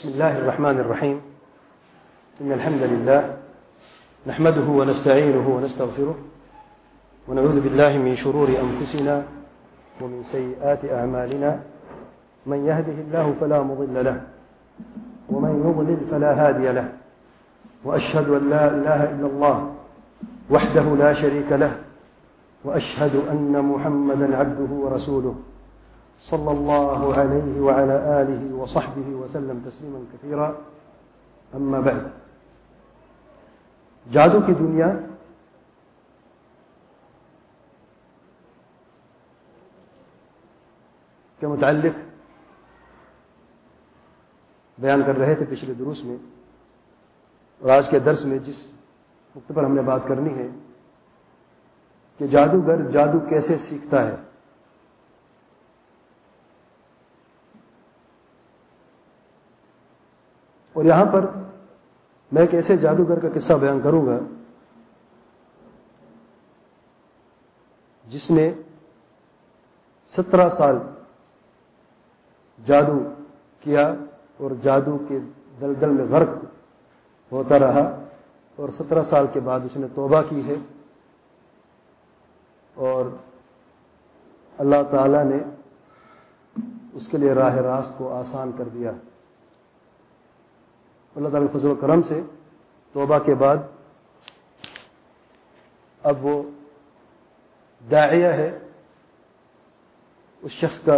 بسم الله الرحمن الرحيم. إن الحمد لله نحمده ونستعينه ونستغفره ونعوذ بالله من شرور أنفسنا ومن سيئات أعمالنا. من يهده الله فلا مضل له ومن يضلل فلا هادي له، وأشهد أن لا إله إلا الله وحده لا شريك له، وأشهد أن محمدا عبده ورسوله صلى الله عليه وعلى آله وصحبه وسلم تسليما كثيرا. أما بعد، جادو کی دنیا کے متعلق بیان کر رہے تھے پچھلے دروس میں، اور آج کے درس میں جس نقطے پر ہم نے بات کرنی ہے کہ جادوگر جادو کیسے سیکھتا ہے. اور یہاں پر میں ایک ایسے جادوگر کا قصہ بیان کروں گا جس نے 17 سال جادو کیا اور جادو کے دلدل میں غرق ہوتا رہا، اور 17 سال کے بعد اس نے توبہ کی ہے اور اللہ تعالی نے اس کے لیے راہ راست کو آسان کر دیا. اللہ تعالیٰ کے فضل و کرم سے توبہ کے بعد اب وہ داعیہ ہے. اس شخص کا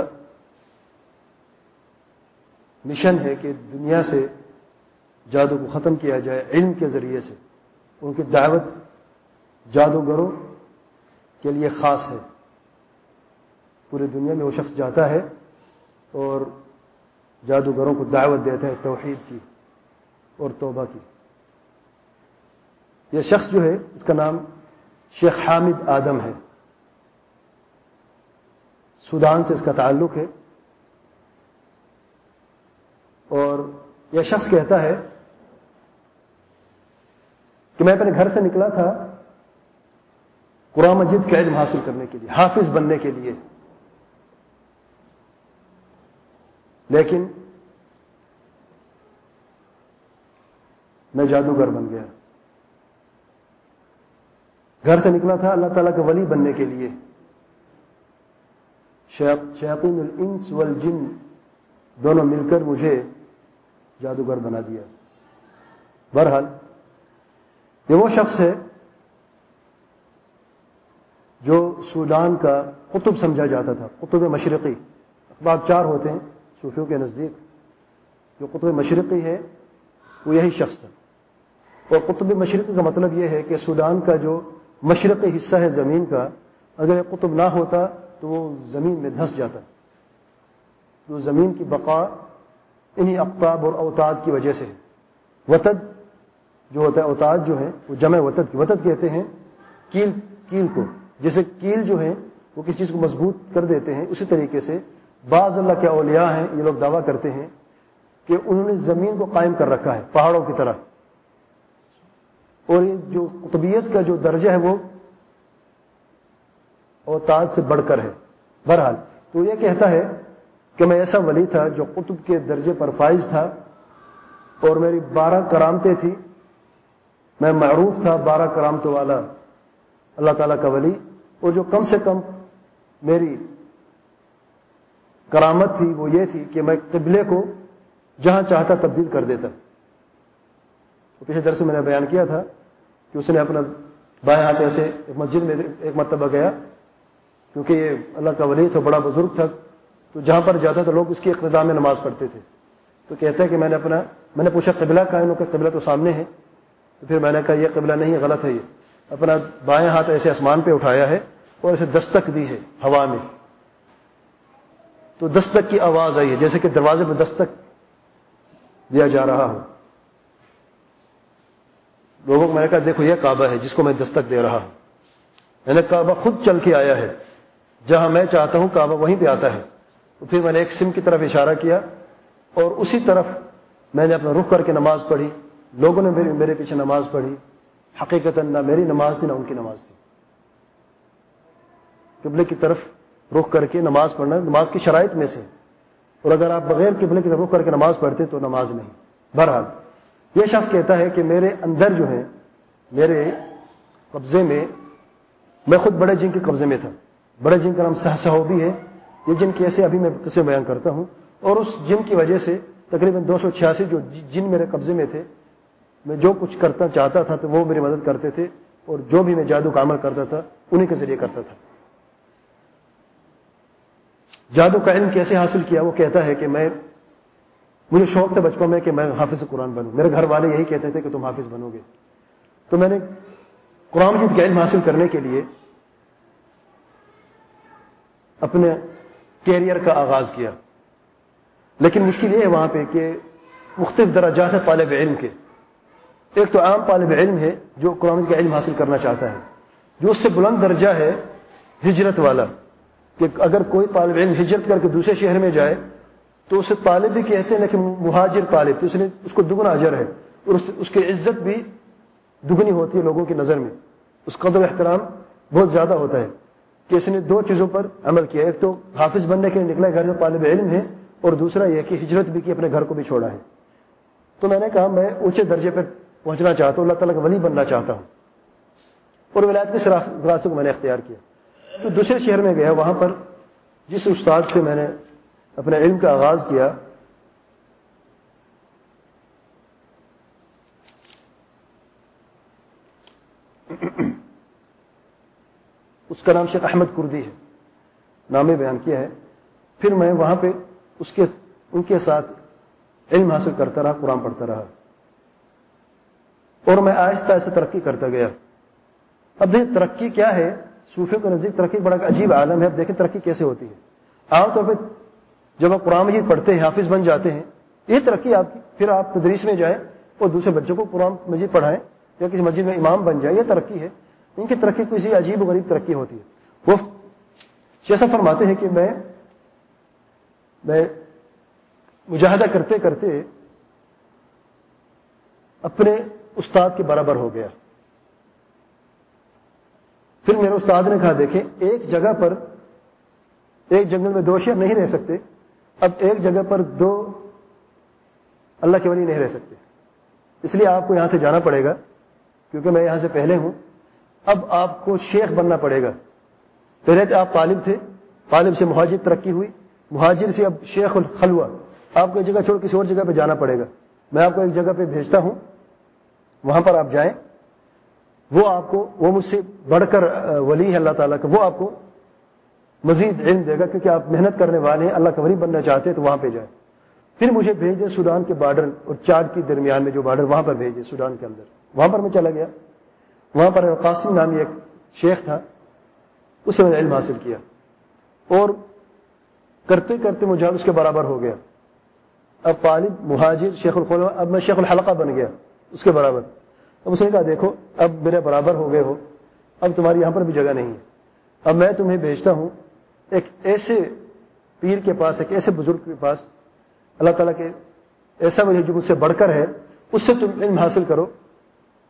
مشن ہے کہ دنیا سے جادو کو ختم کیا جائے علم کے ذریعے سے. ان کی دعوت جادوگروں کے لیے خاص ہے. پوری دنیا میں وہ شخص جاتا ہے اور جادوگروں کو دعوت دیتا ہے توحید کی اور توبہ کی. یہ شخص جو ہے اس کا نام شیخ حامد آدم ہے. سودان سے اس کا تعلق ہے. اور یہ شخص کہتا ہے کہ میں اپنے گھر سے نکلا تھا قرآن مجید کا علم حاصل کرنے کے لیے، حافظ بننے کے لیے، لیکن میں جادوگر بن گیا. گھر سے نکلا تھا اللہ تعالیٰ کا ولی بننے کے لیے. شیاطین الانس والجن دونوں مل کر مجھے جادوگر بنا دیا. بہرحال یہ وہ شخص ہے جو سودان کا قطب سمجھا جاتا تھا، قطب مشرقی. اقطاب 4 ہوتے ہیں صوفیوں کے نزدیک. جو قطب مشرقی ہے وہ یہی شخص تھا. اور قطب مشرقی کا مطلب یہ ہے کہ سودان کا جو مشرقی حصہ ہے زمین کا، اگر یہ قطب نہ ہوتا تو وہ زمین میں دھنس جاتا. تو زمین کی بقا انہی اقطاب اور اوتاد کی وجہ سے ہے. وتد جو ہوتا ہے، اوتاد جو ہے وہ جمع وتد کی. وتد کہتے ہیں کیل کو. جیسے کیل جو ہے وہ کسی چیز کو مضبوط کر دیتے ہیں، اسی طریقے سے بعض اللہ کے اولیاء ہیں، یہ لوگ دعویٰ کرتے ہیں کہ انہوں نے زمین کو قائم کر رکھا ہے پہاڑوں کی طرح. اور یہ جو قطبیت کا جو درجہ ہے وہ اوتاد سے بڑھ کر ہے. بہرحال تو یہ کہتا ہے کہ میں ایسا ولی تھا جو قطب کے درجے پر فائز تھا، اور میری 12 کرامتیں تھی. میں معروف تھا 12 کرامتوں والا اللہ تعالیٰ کا ولی. اور جو کم سے کم میری کرامت تھی وہ یہ تھی کہ میں قبلے کو جہاں چاہتا تبدیل کر دیتا. پچھلے درس میں نے بیان کیا تھا کہ اس نے اپنا بائیں ہاتھ ایسے ایک مسجد میں ایک مرتبہ گیا، کیونکہ یہ اللہ کا ولی تھا، بڑا بزرگ تھا، تو جہاں پر جاتا تھا لوگ اس کی اقتداء میں نماز پڑھتے تھے. تو کہتا ہے کہ میں نے پوچھا قبلہ کہاں ہے؟ انہوں کا قبلہ تو سامنے ہے. تو پھر میں نے کہا یہ قبلہ نہیں ہے، غلط ہے. یہ اپنا بائیں ہاتھ ایسے آسمان پہ اٹھایا ہے اور ایسے دستک دی ہے ہوا میں. تو دستک کی آواز آئی ہے جیسے کہ دروازے پہ دستک دیا جا رہا ہو. لوگوں کو میں نے کہا دیکھو یہ کعبہ ہے جس کو میں دستک دے رہا ہوں. میں نے کعبہ خود چل کے آیا ہے، جہاں میں چاہتا ہوں کعبہ وہیں پہ آتا ہے. تو پھر میں نے ایک سم کی طرف اشارہ کیا اور اسی طرف میں نے اپنا رخ کر کے نماز پڑھی. لوگوں نے میرے پیچھے نماز پڑھی. حقیقتاً نہ میری نماز تھی نہ ان کی نماز تھی. قبلے کی طرف رخ کر کے نماز پڑھنا نماز کی شرائط میں سے. اور اگر آپ بغیر قبلے کی طرف رخ کر کے نماز پڑھتے تو نماز نہیں. بہرحال یہ شخص کہتا ہے کہ میرے اندر جو ہے میرے قبضے میں، میں خود بڑے جن کے قبضے میں تھا. بڑے جن کا نام صحوبی ہے. یہ جن کی ایسے ابھی میں قصے بیان کرتا ہوں. اور اس جن کی وجہ سے تقریباً 286 جو جن میرے قبضے میں تھے، میں جو کچھ کرتا چاہتا تھا تو وہ میری مدد کرتے تھے، اور جو بھی میں جادو کا عمل کرتا تھا انہیں کے ذریعے کرتا تھا. جادو کا علم کیسے حاصل کیا؟ وہ کہتا ہے کہ مجھے شوق تھا بچپن میں کہ میں حافظ قرآن بنوں. میرے گھر والے یہی کہتے تھے کہ تم حافظ بنو گے. تو میں نے قرآن مجید کا علم حاصل کرنے کے لیے اپنے کیریئر کا آغاز کیا. لیکن مشکل یہ ہے وہاں پہ کہ مختلف درجات ہیں طالب علم کے. ایک تو عام طالب علم ہے جو قرآن مجید کا علم حاصل کرنا چاہتا ہے، جو اس سے بلند درجہ ہے ہجرت والا، کہ اگر کوئی طالب علم ہجرت کر کے دوسرے شہر میں جائے تو اسے طالب بھی کہتے ہیں لیکن مہاجر طالب، تو اس کو دگنا اجر ہے، اور اس کی عزت بھی دگنی ہوتی ہے لوگوں کی نظر میں. اس قدر و احترام بہت زیادہ ہوتا ہے کہ اس نے دو چیزوں پر عمل کیا. ایک تو حافظ بننے کے لیے نکلا گھر سے طالب علم ہے، اور دوسرا یہ کہ ہجرت بھی کی، اپنے گھر کو بھی چھوڑا ہے. تو میں نے کہا میں اونچے درجے پر پہنچنا چاہتا ہوں، اللہ تعالیٰ کا ولی بننا چاہتا ہوں، اور ولایت کے راستے کو میں نے اختیار کیا. تو دوسرے شہر میں گیا. وہاں پر جس استاد سے میں نے اپنے علم کا آغاز کیا، اس کا نام شیخ احمد کردی ہے، نام بیان کیا ہے. پھر میں وہاں پہ ان کے ساتھ علم حاصل کرتا رہا، قرآن پڑھتا رہا، اور میں آہستہ آہستہ ترقی کرتا گیا. اب دیکھیں ترقی کیا ہے، صوفیوں کے نزدیک ترقی بڑا عجیب عالم ہے. اب دیکھیں ترقی کیسے ہوتی ہے. عام طور پہ جب آپ قرآن مجید پڑھتے ہیں، حافظ بن جاتے ہیں، یہ ترقی آپ کی. پھر آپ تدریس میں جائیں اور دوسرے بچوں کو قرآن مجید پڑھائیں، یا کسی مسجد میں امام بن جائے، یہ ترقی ہے. ان کی ترقی کسی عجیب و غریب ترقی ہوتی ہے. وہ شیخ صاحب فرماتے ہیں کہ میں مجاہدہ کرتے کرتے اپنے استاد کے برابر ہو گیا. پھر میرے استاد نے کہا دیکھیں ایک جگہ پر، ایک جنگل میں دو شیر نہیں رہ سکتے، اب ایک جگہ پر دو اللہ کے ولی نہیں رہ سکتے، اس لیے آپ کو یہاں سے جانا پڑے گا، کیونکہ میں یہاں سے پہلے ہوں. اب آپ کو شیخ بننا پڑے گا. پہلے تو آپ طالب تھے، طالب سے مہاجر ترقی ہوئی، مہاجر سے اب شیخ الخلوہ. آپ کو ایک جگہ چھوڑ کسی اور جگہ پہ جانا پڑے گا. میں آپ کو ایک جگہ پہ بھیجتا ہوں، وہاں پر آپ جائیں، وہ مجھ سے بڑھ کر ولی ہے اللہ تعالیٰ کا، وہ آپ کو مزید علم دے گا، کیونکہ آپ محنت کرنے والے ہیں، اللہ کا ولی بننا چاہتے ہیں، تو وہاں پہ جائیں. پھر مجھے بھیج دے سوڈان کے بارڈر اور چاڈ کے درمیان میں جو بارڈر، وہاں پر بھیج دے سوڈان کے اندر. وہاں پر میں چلا گیا. وہاں پر قاسم نامی ایک شیخ تھا، اس سے میں نے علم حاصل کیا، اور کرتے کرتے مجھے اس کے برابر ہو گیا. اب طالب، مہاجر، شیخ الخلوہ، اب میں شیخ الحلقہ بن گیا اس کے برابر. اب اس نے کہا دیکھو اب میرے برابر ہو گئے ہو، اب تمہاری یہاں پر بھی جگہ نہیں ہے. اب میں تمہیں بھیجتا ہوں ایک ایسے پیر کے پاس، ایک ایسے بزرگ کے پاس، اللہ تعالیٰ کے ایسا ولی جو مجھ سے بڑھ کر ہے، اس سے تم علم حاصل کرو،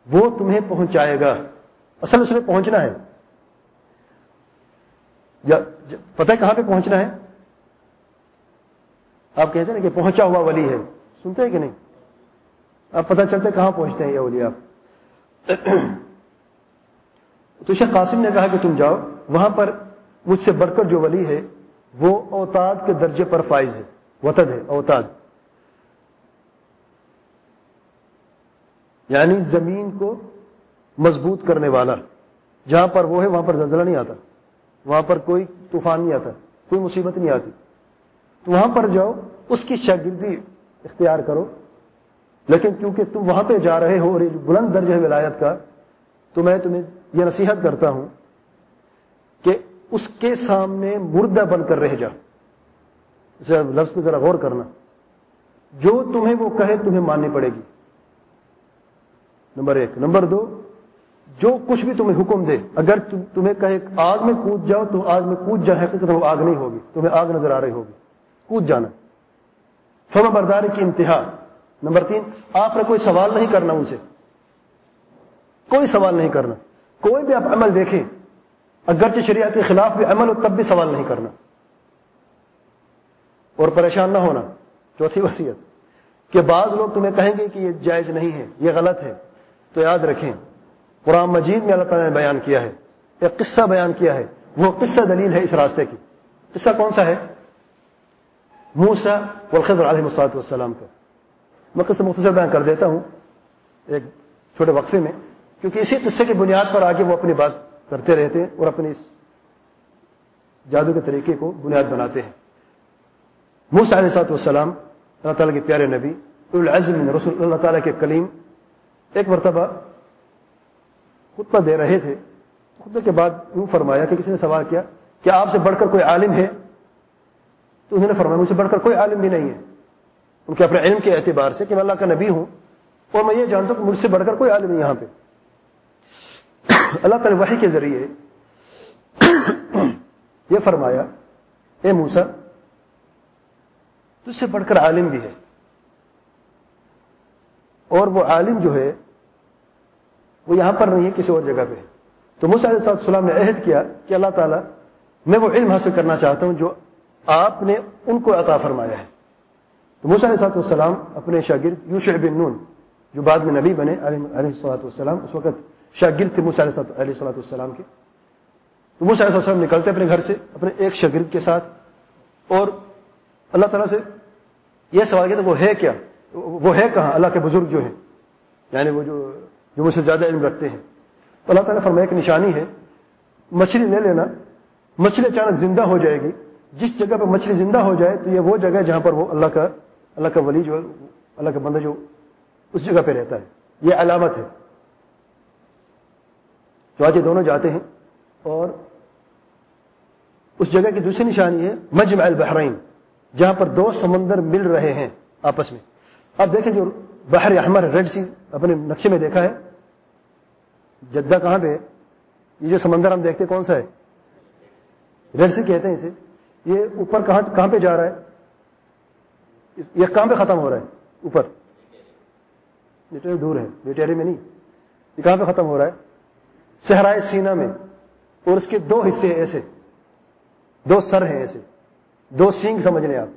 وہ تمہیں پہنچائے گا. اصل اس میں پہنچنا ہے، پتہ ہے کہاں پہ پہنچنا ہے؟ آپ کہتے ہیں نا کہ پہنچا ہوا ولی ہے، سنتے ہیں کہ نہیں؟ آپ پتہ چلتے کہاں پہنچتے ہیں یہ ولی. آپ تو شیخ قاسم نے کہا کہ تم جاؤ، وہاں پر مجھ سے بڑھ کر جو ولی ہے وہ اوتاد کے درجے پر فائز ہے. وتد ہے اوتاد، یعنی زمین کو مضبوط کرنے والا. جہاں پر وہ ہے وہاں پر زلزلہ نہیں آتا، وہاں پر کوئی طوفان نہیں آتا، کوئی مصیبت نہیں آتی. تو وہاں پر جاؤ، اس کی شاگردی اختیار کرو. لیکن کیونکہ تم وہاں پہ جا رہے ہو اور یہ بلند درجہ ہے ولایت کا، تو میں تمہیں یہ نصیحت کرتا ہوں کہ اس کے سامنے مردہ بن کر رہ جا. لفظ پہ ذرا غور کرنا. جو تمہیں وہ کہے تمہیں ماننی پڑے گی، نمبر 1. نمبر 2، جو کچھ بھی تمہیں حکم دے، اگر تمہیں کہے آگ میں کود جاؤ تو آگ میں کود جا، حقیقت وہ آگ نہیں ہوگی، تمہیں آگ نظر آ رہی ہوگی، کود جانا. فرما برداری کی انتہا. نمبر 3، آپ نے کوئی سوال نہیں کرنا ان سے، کوئی سوال نہیں کرنا. کوئی بھی آپ عمل دیکھیں، اگرچہ شریعت کے خلاف بھی عمل ہو تب بھی سوال نہیں کرنا. اور پریشان نہ ہونا. چوتھی وصیت کہ بعض لوگ تمہیں کہیں گے کہ یہ جائز نہیں ہے، یہ غلط ہے، تو یاد رکھیں قرآن مجید میں اللہ تعالیٰ نے بیان کیا ہے، ایک قصہ بیان کیا ہے، وہ قصہ دلیل ہے اس راستے کی. قصہ کون سا ہے؟ موسیٰ والخضر علیہ الصلوۃ والسلام کا. میں قصہ مختصر بیان کر دیتا ہوں ایک چھوٹے وقفے میں، کیونکہ اسی قصے کی بنیاد پر آگے وہ اپنی بات کرتے رہتے ہیں اور اپنے اس جادو کے طریقے کو بنیاد بناتے ہیں. موسیٰ علیہ الصلوۃ والسلام اللہ تعالیٰ کے پیارے نبی، اولو العزم من رسول، اللہ تعالیٰ کے کلیم، ایک مرتبہ خطبہ دے رہے تھے. خطبے کے بعد یوں فرمایا کہ کسی نے سوال کیا کہ آپ سے بڑھ کر کوئی عالم ہے؟ تو انہوں نے فرمایا مجھ سے بڑھ کر کوئی عالم بھی نہیں ہے. ان کے اپنے علم کے اعتبار سے کہ میں اللہ کا نبی ہوں اور میں یہ جانتا ہوں کہ مجھ سے بڑھ کر کوئی عالم نہیں یہاں پہ. اللہ تعالیٰ وحی کے ذریعے یہ فرمایا اے موسیٰ تجھ سے بڑھ کر عالم بھی ہے، اور وہ عالم جو ہے وہ یہاں پر نہیں ہے، کسی اور جگہ پہ ہے. تو موسیٰ علیہ السلام نے عہد کیا کہ اللہ تعالیٰ میں وہ علم حاصل کرنا چاہتا ہوں جو آپ نے ان کو عطا فرمایا ہے. تو موسیٰ علیہ السلام اپنے شاگرد یوشع بن نون جو بعد میں نبی بنے علیہ السلام، اس وقت شاگرد تھے موسیٰ علیہ السلام کے. تو موسیٰ علیہ السلام نکلتے اپنے گھر سے اپنے ایک شاگرد کے ساتھ اور اللہ تعالیٰ سے یہ سوال کیا تھا وہ ہے کیا، وہ ہے کہاں اللہ کے بزرگ جو ہیں، یعنی وہ جو مجھ سے زیادہ علم رکھتے ہیں. تو اللہ تعالیٰ نے فرمایا ایک نشانی ہے، مچھلی لے لینا، مچھلی اچانک زندہ ہو جائے گی. جس جگہ پہ مچھلی زندہ ہو جائے تو یہ وہ جگہ ہے جہاں پر وہ اللہ کا ولی جو ہے، اللہ کا بندہ جو اس جگہ پہ رہتا ہے، یہ علامت ہے. تو آج یہ دونوں جاتے ہیں اور اس جگہ کی دوسری نشانی ہے مجمع البحرین، جہاں پر دو سمندر مل رہے ہیں آپس میں. اب دیکھیں جو بحر احمر ریڈ سی اپنے نقشے میں دیکھا ہے، جدہ کہاں پہ ہے؟ یہ جو سمندر ہم دیکھتے کون سا ہے؟ ریڈ سی کہتے ہیں اسے. یہ اوپر کہاں پہ جا رہا ہے؟ یہ کہاں پہ ختم ہو رہا ہے؟ اوپر دور ہے، بیٹیری میں نہیں. یہ کہاں پہ ختم ہو رہا ہے؟ صحرائے سینا میں. اور اس کے دو حصے ایسے، دو سر ہیں ایسے، دو سینگ سمجھ لیں آپ.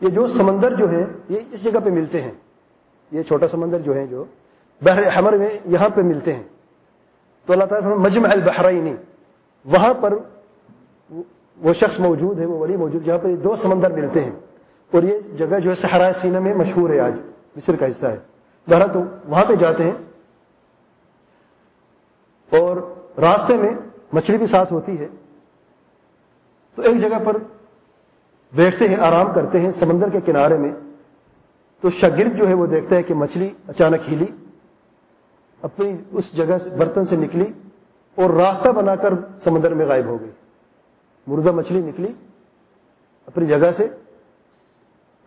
یہ جو سمندر جو ہے یہ اس جگہ پہ ملتے ہیں، یہ چھوٹا سمندر جو ہے جو بحر احمر میں یہاں پہ ملتے ہیں. تو اللہ تعالیٰ فرمایا مجمع البحرین، وہاں پر وہ شخص موجود ہے، وہ ولی موجود جہاں پر یہ دو سمندر ملتے ہیں. اور یہ جگہ جو ہے صحرائے سینا میں مشہور ہے، آج مصر کا حصہ ہے. بہرحال تو وہاں پہ جاتے ہیں اور راستے میں مچھلی بھی ساتھ ہوتی ہے. تو ایک جگہ پر بیٹھتے ہیں، آرام کرتے ہیں سمندر کے کنارے میں. تو شاگرد جو ہے وہ دیکھتا ہے کہ مچھلی اچانک ہلی، اپنی اس جگہ سے برتن سے نکلی اور راستہ بنا کر سمندر میں غائب ہو گئی. مردہ مچھلی نکلی اپنی جگہ سے،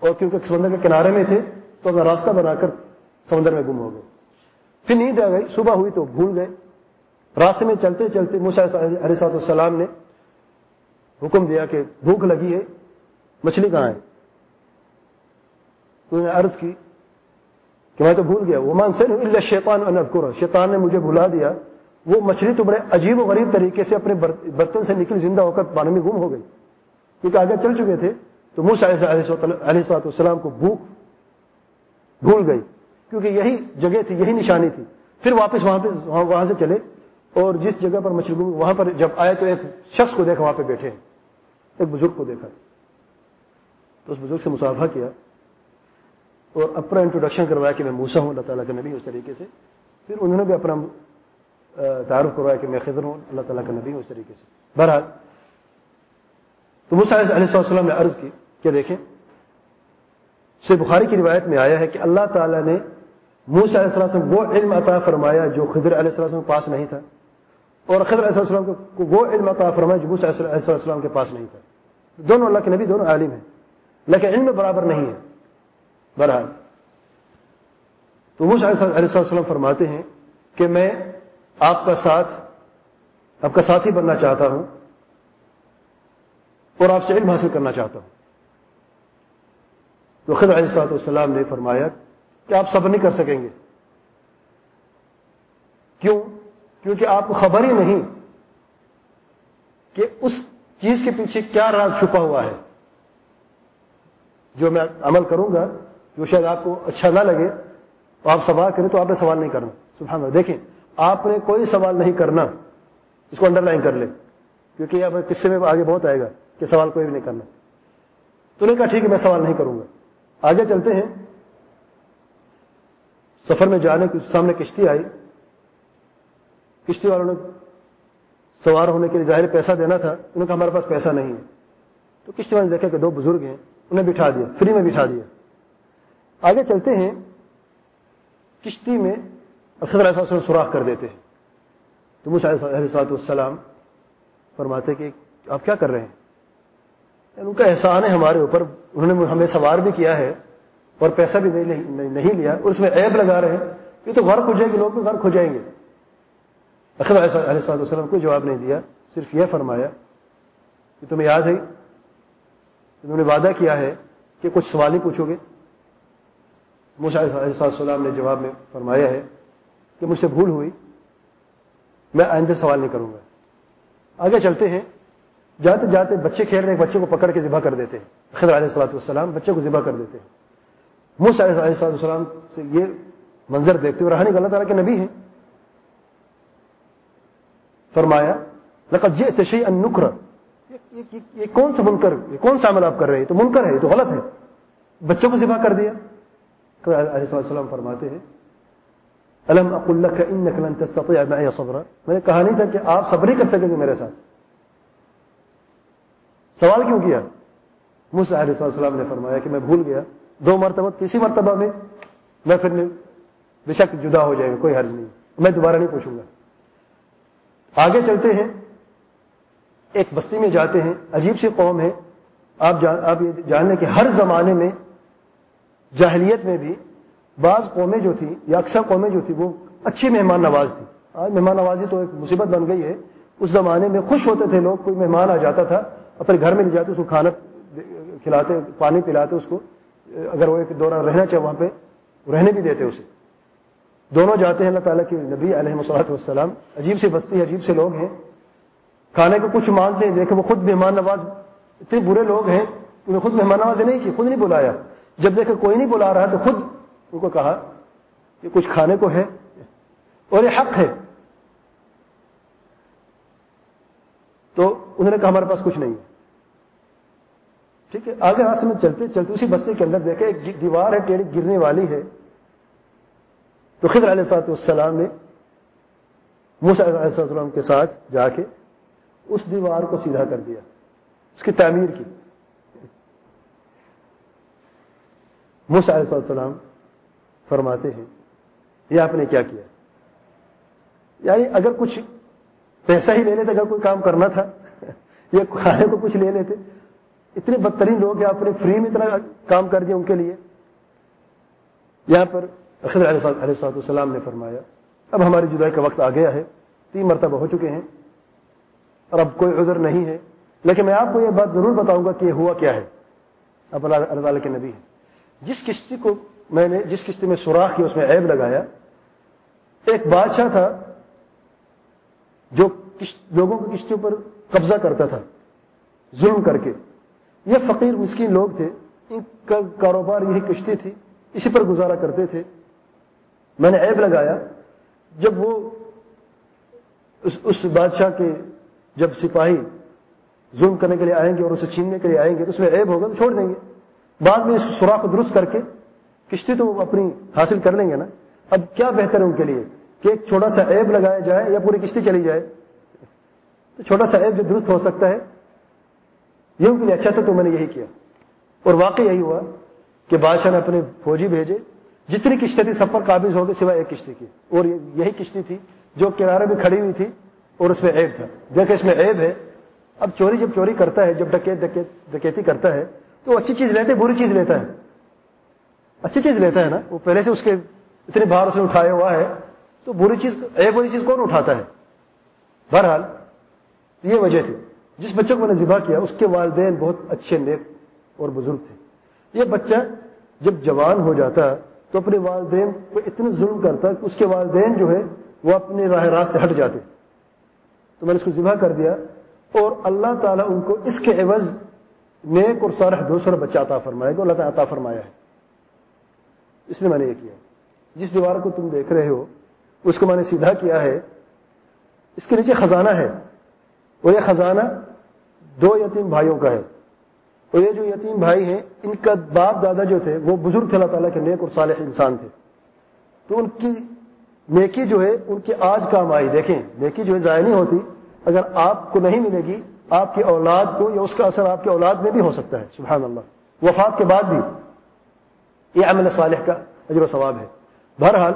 اور کیونکہ سمندر کے کنارے میں تھے تو اپنا راستہ بنا کر سمندر میں گم ہو گئے. پھر نیند آ گئی، صبح ہوئی تو بھول گئے. راستے میں چلتے چلتے موسیٰ علیہ السلام نے حکم دیا کہ بھوک لگی ہے، مچھلی کہاں ہے؟ تو انہوں نے عرض کی کہ میں تو بھول گیا. وما انسانیہ الا الشیطان ان اذکرہ، شیطان نے مجھے بھلا دیا. وہ مچھلی تو بڑے عجیب و غریب طریقے سے اپنے برتن سے نکل زندہ ہو کر پانی میں گم ہو گئی، کیونکہ آگے چل چکے تھے. تو موسیٰ علیہ السلام کو بھوک بھول گئی، کیونکہ یہی جگہ تھی، یہی نشانی تھی. پھر واپس وہاں سے چلے اور جس جگہ پر مچھلی گم وہاں پر جب آئے تو ایک شخص کو دیکھا وہاں پہ بیٹھے ہیں، ایک بزرگ کو دیکھا. تو اس بزرگ سے مصافحہ کیا اور اپنا انٹروڈکشن کروایا کہ میں موسیٰ ہوں، اللہ تعالیٰ کا نبی. اس طریقے سے پھر انہوں نے بھی اپنا تعارف کروایا کہ میں خضر ہوں، اللہ تعالیٰ کا نبی ہوں. اس طریقے سے بہرحال تو موسیٰ علیہ السلام نے عرض کی کہ دیکھیں صحیح بخاری کی روایت میں آیا ہے کہ اللہ تعالیٰ نے موسیٰ علیہ السلام وہ علم عطا فرمایا جو خضر علیہ السلام کے پاس نہیں تھا، اور خضر علیہ السلام کو وہ علم عطا فرمایا جو موسیٰ علیہ السلام کے پاس نہیں تھا. دونوں اللہ کے نبی، دونوں عالم ہیں، لیکن علم برابر نہیں ہے. بہرحال تو موسیٰ علیہ السلام فرماتے ہیں کہ میں آپ کا ساتھی بننا چاہتا ہوں اور آپ سے علم حاصل کرنا چاہتا ہوں. تو خضر علیہ السلام نے فرمایا کہ آپ صبر نہیں کر سکیں گے. کیوں؟ کیونکہ آپ کو خبر ہی نہیں کہ اس چیز کے پیچھے کیا راز چھپا ہوا ہے. جو میں عمل کروں گا جو شاید آپ کو اچھا نہ لگے تو آپ سوال کریں تو آپ نے سوال نہیں کرنا. سبحان اللہ. دیکھیں آپ نے کوئی سوال نہیں کرنا, اس کو انڈر لائن کر لیں, کیونکہ اب قصے میں آگے بہت آئے گا کہ سوال کوئی بھی نہیں کرنا. تو نے کہا ٹھیک ہے میں سوال نہیں کروں گا. آگے چلتے ہیں. سفر میں جانے کے سامنے کشتی آئی. کشتی والوں نے سوار ہونے کے لیے ظاہر پیسہ دینا تھا. انہوں نے کہا ہمارے پاس پیسہ نہیں ہے. تو کشتی والے نے دیکھا کہ 2 بزرگ ہیں, انہیں بٹھا دیا, فری میں بٹھا دیا. آگے چلتے ہیں. کشتی میں خضر علیہ السلام سوراخ کر دیتے ہیں. تو موسیٰ علیہ السلام فرماتے کہ آپ کیا کر رہے ہیں؟ ان کا احسان ہے ہمارے اوپر, انہوں نے ہمیں سوار بھی کیا ہے اور پیسہ بھی نہیں لیا, اور اس میں عیب لگا رہے ہیں. یہ تو غرق ہو جائے گی, لوگ بھی غرق ہو جائیں گے. خضر علیہ السلام کوئی جواب نہیں دیا, صرف یہ فرمایا کہ تمہیں یاد ہے تم نے وعدہ کیا ہے کہ کچھ سوال ہی پوچھو گے. موسیٰ علیہ السلام نے جواب میں فرمایا ہے کہ مجھ سے بھول ہوئی, میں آئندہ سوال نہیں کروں گا. آگے چلتے ہیں. جاتے جاتے بچے کھیل رہے, بچے کو پکڑ کے ذبح کر دیتے ہیں. خضر علیہ السلام بچے کو ذبح کر دیتے ہیں. موسیٰ علیہ السلام سے یہ منظر دیکھتے ہوئے رہنے کہ اللہ تعالیٰ کے نبی ہیں, فرمایا لقد جئت شیئا نکرا, یہ کون سا منکر, یہ کون سا عمل آپ کر رہے ہیں؟ تو منکر ہے, یہ تو غلط ہے. بچوں کو ذبح کر دیا. علیہ السلام فرماتے ہیں الم اقل لك انك لن تستطيع معي صبرا, میں نے کہا نہیں تھا کہ آپ صبر نہیں کر سکیں گے میرے ساتھ. سوال کیوں کیا؟ موسیٰ علیہ السلام نے فرمایا کہ میں بھول گیا 2 مرتبہ, تیسری مرتبہ میں پھر بے شک جدا ہو جائے گا, کوئی حرج نہیں, میں دوبارہ نہیں پوچھوں گا. آگے چلتے ہیں. ایک بستی میں جاتے ہیں, عجیب سی قوم ہے. آپ یہ جاننے کہ ہر زمانے میں جاہلیت میں بھی بعض قومیں جو تھی یا اکثر قومیں جو تھی وہ اچھی مہمان نواز تھی. آج مہمان نوازی تو ایک مصیبت بن گئی ہے. اس زمانے میں خوش ہوتے تھے لوگ, کوئی مہمان آ جاتا تھا اپنے گھر میں لے جاتے, اس کو کھانا کھلاتے, پانی پلاتے, اس کو اگر وہ ایک دورہ رہنا چاہے وہاں پہ رہنے بھی دیتے اسے. دونوں جاتے ہیں اللہ تعالیٰ کے نبی علیہ الصلوۃ والسلام. عجیب سی بستی ہے, عجیب سے لوگ ہیں, کھانے کو کچھ مانگتے ہیں. دیکھیں وہ خود مہمان نواز, اتنے برے لوگ ہیں, انہیں خود مہمان نوازی نہیں کی, خود نہیں بلایا. جب دیکھے کوئی نہیں بلا رہا تو خود ان کو کہا کہ کچھ کھانے کو ہے اور یہ حق ہے. تو انہوں نے کہا ہمارے پاس کچھ نہیں ہے. ٹھیک ہے. آگے راستے میں چلتے چلتے اسی بستی کے اندر دیکھے ایک دیوار ہے, ٹیڑھی گرنے والی ہے. تو خضر علیہ السلام نے موسیٰ علیہ السلام کے ساتھ جا کے اس دیوار کو سیدھا کر دیا, اس کی تعمیر کی. موسیٰ علیہ السلام فرماتے ہیں یہ آپ نے کیا کیا؟ یعنی اگر کچھ پیسہ ہی لے لیتے, اگر کوئی کام کرنا تھا یا کھانے کو کچھ لے لیتے. اتنے بدترین لوگ ہیں, آپ نے فری میں اتنا کام کر دیا ان کے لیے. یہاں پر خضر علیہ السلام نے فرمایا اب ہماری جدائی کا وقت آ گیا ہے, 3 مرتبہ ہو چکے ہیں اور اب کوئی عذر نہیں ہے, لیکن میں آپ کو یہ بات ضرور بتاؤں گا کہ یہ ہوا کیا ہے. اب اللہ تعالیٰ کے نبی ہیں. جس کشتی کو میں نے, جس کشتی میں سوراخ کیا اس میں عیب لگایا, ایک بادشاہ تھا جو لوگوں کی کشتیوں پر قبضہ کرتا تھا ظلم کر کے. یہ فقیر مسکین لوگ تھے, ان کا کاروبار یہی کشتی تھی, اسی پر گزارا کرتے تھے. میں نے عیب لگایا. جب وہ اس بادشاہ کے جب سپاہی ظلم کرنے کے لیے آئیں گے اور اسے چھیننے کے لیے آئیں گے تو اس میں عیب ہوگا تو چھوڑ دیں گے. بعد میں اس سوراخ کو درست کر کے کشتی تو وہ اپنی حاصل کر لیں گے نا. اب کیا بہتر ہے ان کے لیے کہ ایک چھوٹا سا عیب لگایا جائے یا پوری کشتی چلی جائے؟ تو چھوٹا سا عیب جو درست ہو سکتا ہے یہ ان کے لیے اچھا تھا, تو میں نے یہی کیا. اور واقعی یہی ہوا کہ بادشاہ نے اپنے فوجی بھیجے, جتنی کشتی تھی سب پر قابض ہو گئے سوائے ایک کشتی کی, اور یہی کشتی تھی جو کنارے میں کھڑی ہوئی تھی اور اس میں عیب تھا. دیکھیں اس میں عیب ہے. اب چوری جب چوری کرتا ہے, جب ڈکیتی کرتا ہے تو اچھی چیز لیتے, بری چیز لیتا ہے. اچھی چیز لیتا ہے نا, وہ پہلے سے اس کے اتنے بھار اس نے اٹھایا ہوا ہے, تو بری چیز, عیب والی چیز کون اٹھاتا ہے؟ بہرحال یہ وجہ تھی. جس بچے کو میں نے ذبح کیا اس کے والدین بہت اچھے نیک اور بزرگ تھے. یہ بچہ جب جوان ہو جاتا تو اپنے والدین کو اتنے ظلم کرتا کہ اس کے والدین جو ہے وہ اپنے راہ راست سے ہٹ جاتے. تو میں نے اس کو ذبح کر دیا, اور اللہ تعالیٰ ان کو اس کے عوض نیک اور صالح دوسرا بچہ عطا فرمائے گا، اللہ تعالیٰ عطا فرمایا ہے، اس لیے میں نے یہ کیا. جس دیوار کو تم دیکھ رہے ہو اس کو میں نے سیدھا کیا ہے، اس کے نیچے خزانہ ہے، اور یہ خزانہ 2 یتیم بھائیوں کا ہے. اور یہ جو یتیم بھائی ہیں ان کا باپ دادا جو تھے وہ بزرگ تھے، اللہ تعالیٰ کے نیک اور صالح انسان تھے. تو ان کی نیکی جو ہے ان کی آج کام آئی. دیکھیں نیکی جو ہے ضائع نہیں ہوتی، اگر آپ کو نہیں ملے گی آپ کی اولاد کو یا اس کا اثر آپ کی اولاد میں بھی ہو سکتا ہے. سبحان اللہ، وفات کے بعد بھی یہ عمل صالح کا اجر و ثواب ہے. بہرحال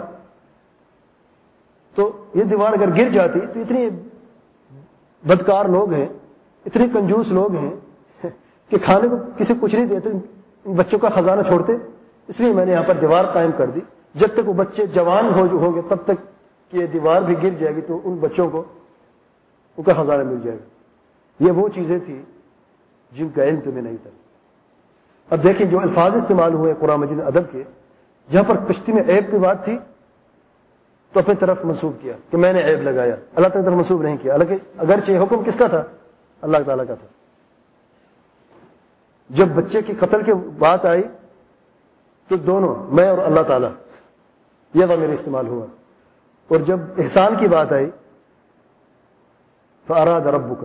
تو یہ دیوار اگر گر جاتی تو اتنی بدکار لوگ ہیں، اتنے کنجوس لوگ ہیں کہ کھانے کو کسی کچھ نہیں دیتے، ان بچوں کا خزانہ چھوڑتے. اس لیے میں نے یہاں پر دیوار قائم کر دی. جب تک وہ بچے جوان ہو گے تب تک یہ دیوار بھی گر جائے گی تو ان بچوں کو ان کا خزانہ مل جائے گا. یہ وہ چیزیں تھیں جن کا علم تمہیں نہیں تھا. اب دیکھیں جو الفاظ استعمال ہوئے قرآن مجید ادب کے، جہاں پر کشتی میں عیب کی بات تھی تو اپنی طرف منسوب کیا کہ میں نے عیب لگایا، اللہ تعالیٰ کی طرف منسوب نہیں کیا. حالانکہ اگرچہ حکم کس کا تھا؟ اللہ تعالیٰ کا تھا. جب بچے کی قتل کی بات آئی تو دونوں میں اور اللہ تعالیٰ یہ ضمیر استعمال ہوا. اور جب احسان کی بات آئی فاراد ربک،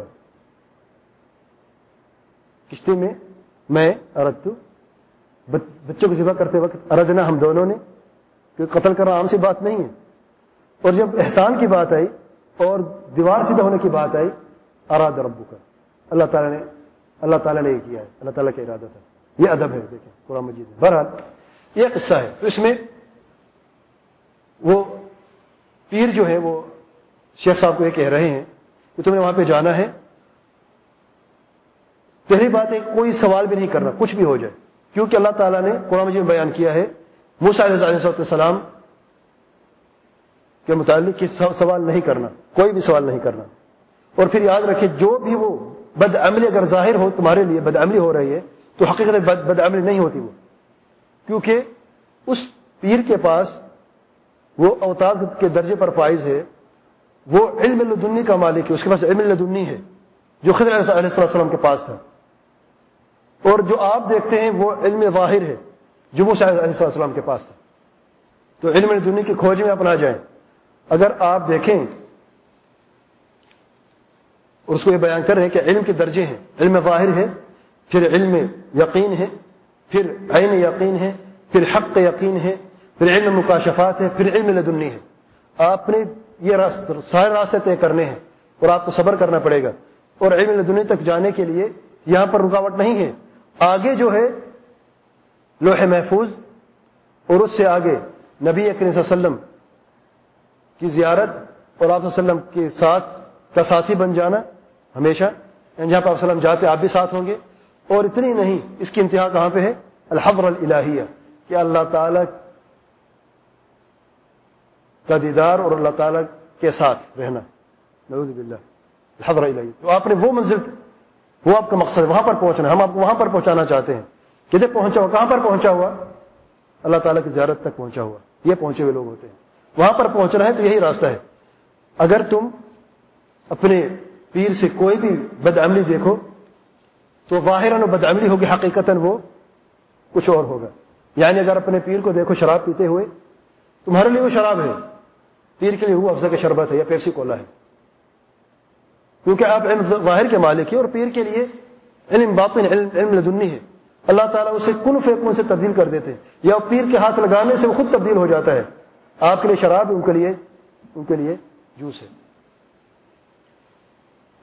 کشتی میں اردت، بچوں کو ذبح کرتے وقت اردنا ہم دونوں نے، کیونکہ قتل کرنا عام سی بات نہیں ہے. اور جب احسان کی بات آئی اور دیوار سیدھا ہونے کی بات آئی اراد ربک، اللہ تعالیٰ نے یہ کیا ہے، اللہ تعالیٰ کا ارادہ تھا. یہ ادب ہے دیکھیں قرآن مجید میں. بہرحال یہ قصہ ہے. تو اس میں وہ پیر جو ہے وہ شیخ صاحب کو یہ کہہ رہے ہیں کہ تم نے وہاں پہ جانا ہے. پہلی بات ہے کوئی سوال بھی نہیں کرنا کچھ بھی ہو جائے، کیونکہ اللہ تعالیٰ نے قرآن مجید میں بیان کیا ہے موسیٰ علیہ السلام کے متعلق کہ سوال نہیں کرنا، کوئی بھی سوال نہیں کرنا. اور پھر یاد رکھیں جو بھی وہ بدعملی اگر ظاہر ہو تمہارے لیے بدعملی ہو رہی ہے تو حقیقت بدعملی نہیں ہوتی وہ، کیونکہ اس پیر کے پاس وہ اوتاد کے درجے پر فائز ہے، وہ علم لدنی کا مالک ہے، اس کے پاس علم لدنی ہے جو خضر علیہ السلام کے پاس تھا. اور جو آپ دیکھتے ہیں وہ علم ظاہر ہے جو موسیٰ علیہ السلام کے پاس تھا. تو علم لدنی کی کھوج میں اپنا جائیں. اگر آپ دیکھیں اور اس کو یہ بیان کر رہے ہیں کہ علم کے درجے ہیں، علم ظاہر ہے، پھر علم یقین ہے، پھر عین یقین ہے، پھر حق یقین ہے، پھر علم مکاشفات ہے، پھر علم لدنی ہے. آپ نے یہ سارے راستے طے کرنے ہیں اور آپ کو صبر کرنا پڑے گا. اور علم لدنی تک جانے کے لیے یہاں پر رکاوٹ نہیں ہے. آگے جو ہے لوح محفوظ اور اس سے آگے نبی اکرم صلی اللہ علیہ وسلم کی زیارت اور آپ صلی اللہ علیہ وسلم کے ساتھ کا ساتھی بن جانا ہمیشہ، جہاں پر آپ وسلم جاتے آپ بھی ساتھ ہوں گے. اور اتنی نہیں، اس کی انتہا کہاں پہ ہے؟ الحضر الالہیہ، کہ اللہ تعالی کا دیدار اور اللہ تعالی کے ساتھ رہنا. نعوذ باللہ، الحضر الالہیہ. تو آپ نے وہ منزل، وہ آپ کا مقصد ہے، وہاں پر پہنچنا. ہم آپ کو وہاں پر پہنچانا چاہتے ہیں. کدھر پہنچا ہوا؟ کہاں پر پہنچا ہوا؟ اللہ تعالیٰ کی زیارت تک پہنچا ہوا. یہ پہنچے ہوئے لوگ ہوتے ہیں. وہاں پر پہنچنا ہے تو یہی راستہ ہے. اگر تم اپنے پیر سے کوئی بھی بدعملی دیکھو تو ظاہراً وہ بدعملی ہوگی، حقیقتاً وہ کچھ اور ہوگا. یعنی اگر اپنے پیر کو دیکھو شراب پیتے ہوئے، تمہارے لیے وہ شراب ہے، پیر کے لیے روح افزا کا شربت ہے یا پیپسی کولا ہے، کیونکہ آپ علم ظاہر کے مالک ہیں اور پیر کے لیے علم باطن، علم لدنی ہے. اللہ تعالیٰ اسے کن فیکون سے تبدیل کر دیتے ہیں، یا پیر کے ہاتھ لگانے سے وہ خود تبدیل ہو جاتا ہے. آپ کے لیے شراب ہے، ان کے لیے جوس ہے.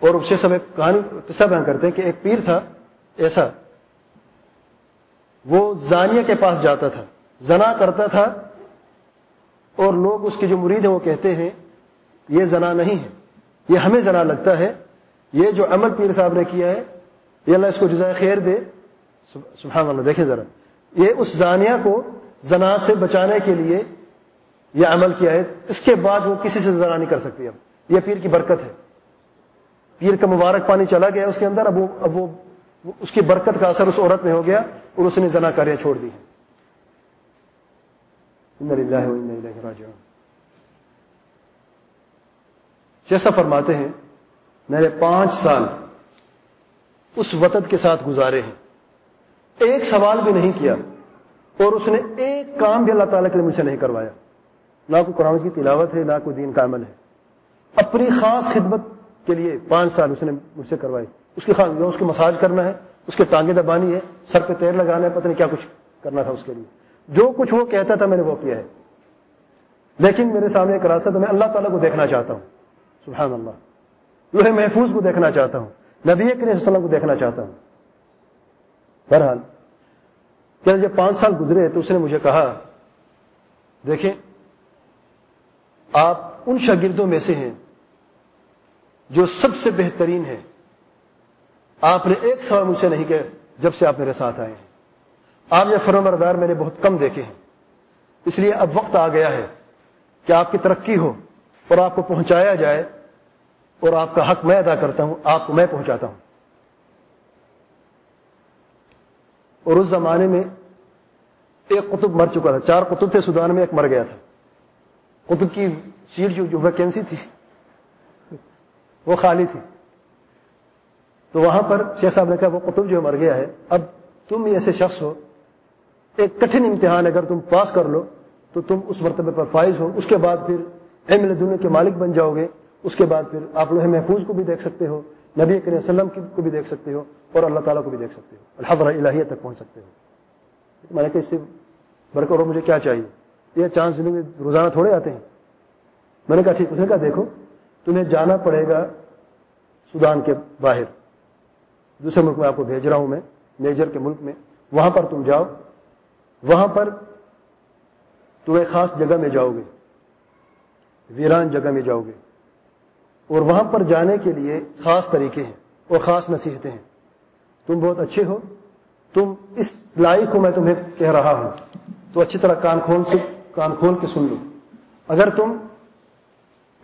اور اس سے سب ایک کہانی قصہ بیان کرتے ہیں کہ ایک پیر تھا ایسا، وہ زانیہ کے پاس جاتا تھا، زنا کرتا تھا، اور لوگ اس کے جو مرید ہیں وہ کہتے ہیں یہ زنا نہیں ہے، یہ ہمیں زنا لگتا ہے، یہ جو عمل پیر صاحب نے کیا ہے یہ اللہ اس کو جزائے خیر دے. سبحان اللہ. دیکھیں ذرا، یہ اس زانیہ کو زنا سے بچانے کے لیے یہ عمل کیا ہے، اس کے بعد وہ کسی سے زنا نہیں کر سکتی. اب یہ پیر کی برکت ہے، پیر کا مبارک پانی چلا گیا اس کے اندر، اب وہ اس کی برکت کا اثر اس عورت میں ہو گیا اور اس نے زنا کاریاں چھوڑ دی. انا للہ و انا الیہ راجعون. جیسا فرماتے ہیں میں نے 5 سال اس وطد کے ساتھ گزارے ہیں. ایک سوال بھی نہیں کیا اور اس نے ایک کام بھی اللہ تعالیٰ کے لیے مجھ سے نہیں کروایا. نہ کوئی قرآن کی تلاوت ہے، نہ کوئی دین کا عمل ہے. اپنی خاص خدمت کے لیے 5 سال اس نے مجھ سے کروائی. اس کی مساج کرنا ہے، اس کے ٹانگیں دبانی ہے، سر پہ تیل لگانا ہے، پتہ نہیں کیا کچھ کرنا تھا اس کے لیے. جو کچھ وہ کہتا تھا میں نے وہ کیا ہے. لیکن میرے سامنے ایک راستہ، تو میں اللہ تعالیٰ کو دیکھنا چاہتا ہوں. سبحان اللہ. لوح محفوظ کو دیکھنا چاہتا ہوں، نبی کریم صلی اللہ علیہ وسلم کو دیکھنا چاہتا ہوں. بہرحال جب 5 سال گزرے تو اس نے مجھے کہا، دیکھیں آپ ان شاگردوں میں سے ہیں جو سب سے بہترین ہے. آپ نے ایک سوال مجھ سے نہیں کیا جب سے آپ میرے ساتھ آئے ہیں. آپ یہ فرمانبردار میں نے بہت کم دیکھے ہیں. اس لیے اب وقت آ گیا ہے کہ آپ کی ترقی ہو اور آپ کو پہنچایا جائے، اور آپ کا حق میں ادا کرتا ہوں، آپ کو میں پہنچاتا ہوں. اور اس زمانے میں ایک قطب مر چکا تھا. 4 قطب تھے سودان میں، ایک مر گیا تھا. قطب کی سیٹ جو ویکینسی تھی وہ خالی تھی. تو وہاں پر شیخ صاحب نے کہا وہ قطب جو مر گیا ہے، اب تم ایسے شخص ہو، ایک کٹھن امتحان اگر تم پاس کر لو تو تم اس مرتبے پر فائز ہو. اس کے بعد پھر علم دنیا کے مالک بن جاؤ گے. اس کے بعد پھر آپ لوح محفوظ کو بھی دیکھ سکتے ہو، نبی کریم صلی اللہ علیہ وسلم کو بھی دیکھ سکتے ہو، اور اللہ تعالیٰ کو بھی دیکھ سکتے ہو، الحضرہ الہیہ تک پہنچ سکتے ہو. میں نے کہا اس سے بڑھ کر مجھے کیا چاہیے؟ یہ چانس زندگی میں روزانہ تھوڑے آتے ہیں. میں نے کہا ٹھیک. اس نے کہا دیکھو تمہیں جانا پڑے گا سودان کے باہر، دوسرے ملک میں آپ کو بھیج رہا ہوں میں، نیجر کے ملک میں. وہاں پر تم جاؤ، وہاں پر تم ایک خاص جگہ میں جاؤ گے، ویران جگہ میں جاؤ گے، اور وہاں پر جانے کے لیے خاص طریقے ہیں اور خاص نصیحتیں ہیں. تم بہت اچھے ہو، تم اس لائق کو میں تمہیں کہہ رہا ہوں تو اچھی طرح کان کھول کے سن لو. اگر تم،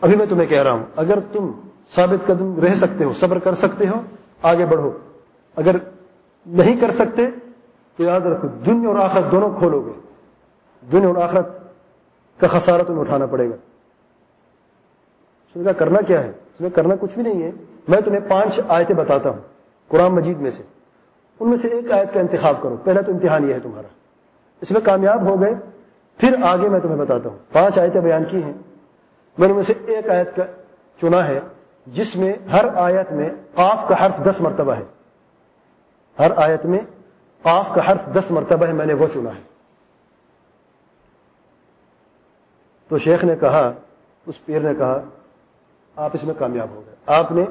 ابھی میں تمہیں کہہ رہا ہوں، اگر تم ثابت قدم رہ سکتے ہو، صبر کر سکتے ہو، آگے بڑھو. اگر نہیں کر سکتے تو یاد رکھو دنیا اور آخرت دونوں کھولو گے. دنیا اور آخرت کا خسارہ تمہیں اٹھانا پڑے گا. سنگا کرنا کیا ہے؟ اس میں کرنا کچھ بھی نہیں ہے. میں تمہیں 5 آیتیں بتاتا ہوں قرآن مجید میں سے، ان میں سے ایک آیت کا انتخاب کرو. پہلا تو امتحان یہ ہے تمہارا، اس میں کامیاب ہو گئے پھر آگے میں تمہیں بتاتا ہوں. 5 آیتیں بیان کی ہیں، میں نے ان میں سے ایک آیت کا چنا ہے جس میں ہر آیت میں قاف کا حرف 10 مرتبہ ہے. ہر آیت میں قاف کا حرف 10 مرتبہ ہے، میں نے وہ چنا ہے. تو شیخ نے کہا، اس پیر نے کہا آپ اس میں کامیاب ہو گئے. آپ نے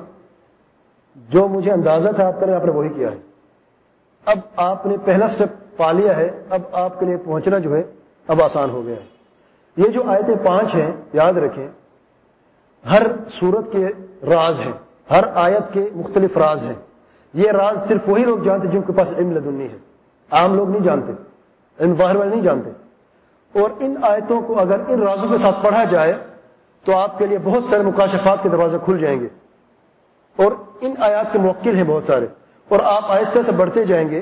جو مجھے اندازہ تھا آپ کریں، آپ نے وہی کیا ہے. اب آپ نے پہلا سٹیپ پا لیا ہے، اب آپ کے لیے پہنچنا جو ہے اب آسان ہو گیا ہے. یہ جو آیتیں 5 ہیں، یاد رکھیں ہر سورت کے راز ہیں، ہر آیت کے مختلف راز ہیں. یہ راز صرف وہی لوگ جانتے جن کے پاس علم لدنی ہے. عام لوگ نہیں جانتے، علم ظاہر والے نہیں جانتے. اور ان آیتوں کو اگر ان رازوں کے ساتھ پڑھا جائے تو آپ کے لیے بہت سارے مکاشفات کے دروازے کھل جائیں گے. اور ان آیات کے موکل ہیں بہت سارے، اور آپ آہستہ سے بڑھتے جائیں گے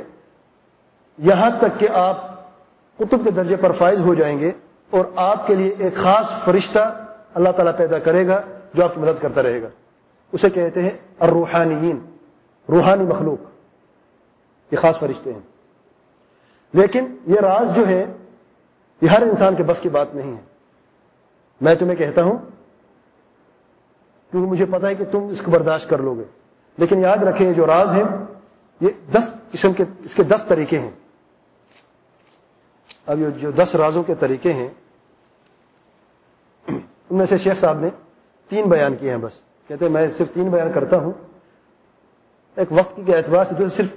یہاں تک کہ آپ قطب کے درجے پر فائز ہو جائیں گے. اور آپ کے لیے ایک خاص فرشتہ اللہ تعالیٰ پیدا کرے گا جو آپ کی مدد کرتا رہے گا. اسے کہتے ہیں الروحانیین، روحانی مخلوق. یہ خاص فرشتے ہیں. لیکن یہ راز جو ہے یہ ہر انسان کے بس کی بات نہیں ہے. میں تمہیں کہتا ہوں کیونکہ مجھے پتا ہے کہ تم اس کو برداشت کر لو گے. لیکن یاد رکھیں یہ جو راز ہیں یہ 10 قسم کے، اس کے 10 طریقے ہیں. اب یہ جو 10 رازوں کے طریقے ہیں ان میں سے شیخ صاحب نے 3 بیان کیے ہیں. بس کہتے ہیں میں صرف 3 بیان کرتا ہوں ایک وقت کے اعتبار سے، جو صرف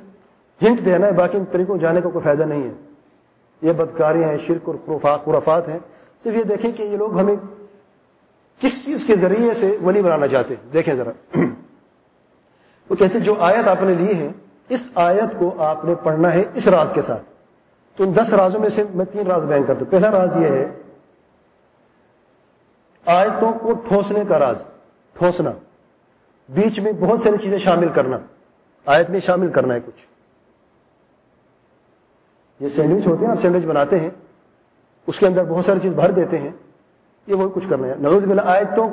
ہنٹ دینا ہے، باقی ان طریقوں جانے کا کوئی فائدہ نہیں ہے. یہ بدکاریاں ہیں، شرک اور خرافات ہیں. صرف یہ دیکھیں کہ یہ لوگ ہمیں کس چیز کے ذریعے سے ولی بنانا چاہتے ہیں. دیکھیں ذرا، وہ کہتے ہیں جو آیت آپ نے لی ہے اس آیت کو آپ نے پڑھنا ہے اس راز کے ساتھ. تو ان 10 رازوں میں سے میں 3 راز بیان کرتا ہوں. پہلا راز یہ ہے آیتوں کو ٹھوسنے کا راز. ٹھوسنا، بیچ میں بہت ساری چیزیں شامل کرنا. آیت میں شامل کرنا ہے کچھ. یہ سینڈوچ ہوتے ہیں، آپ سینڈوچ بناتے ہیں، اس کے اندر بہت ساری چیز بھر دیتے ہیں، یہ وہی کچھ کرنا ہے. نعوذ باللہ آیتوں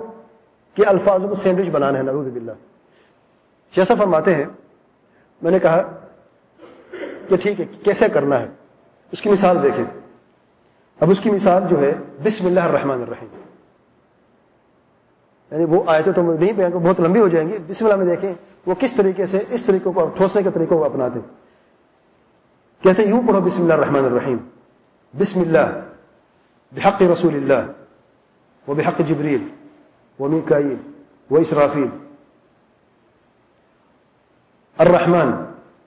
کے الفاظوں کو سینڈوچ بنانا ہے، نعوذ باللہ. جیسا فرماتے ہیں، میں نے کہا کہ ٹھیک ہے کیسے کرنا ہے، اس کی مثال دیکھیں. اب اس کی مثال جو ہے بسم اللہ الرحمن الرحیم، یعنی وہ آیتیں تو نہیں بیان کو بہت لمبی ہو جائیں گی. بسم اللہ میں دیکھیں وہ کس طریقے سے اس طریقوں کو ٹھوسنے کے طریقوں کو اپناتے ہیں. کہتے ہیں یوں پڑھو بسم اللہ الرحمن الرحیم، بسم اللہ بحق رسول اللہ وبحق جبریل ومیکائیل واسرافیل، الرحمن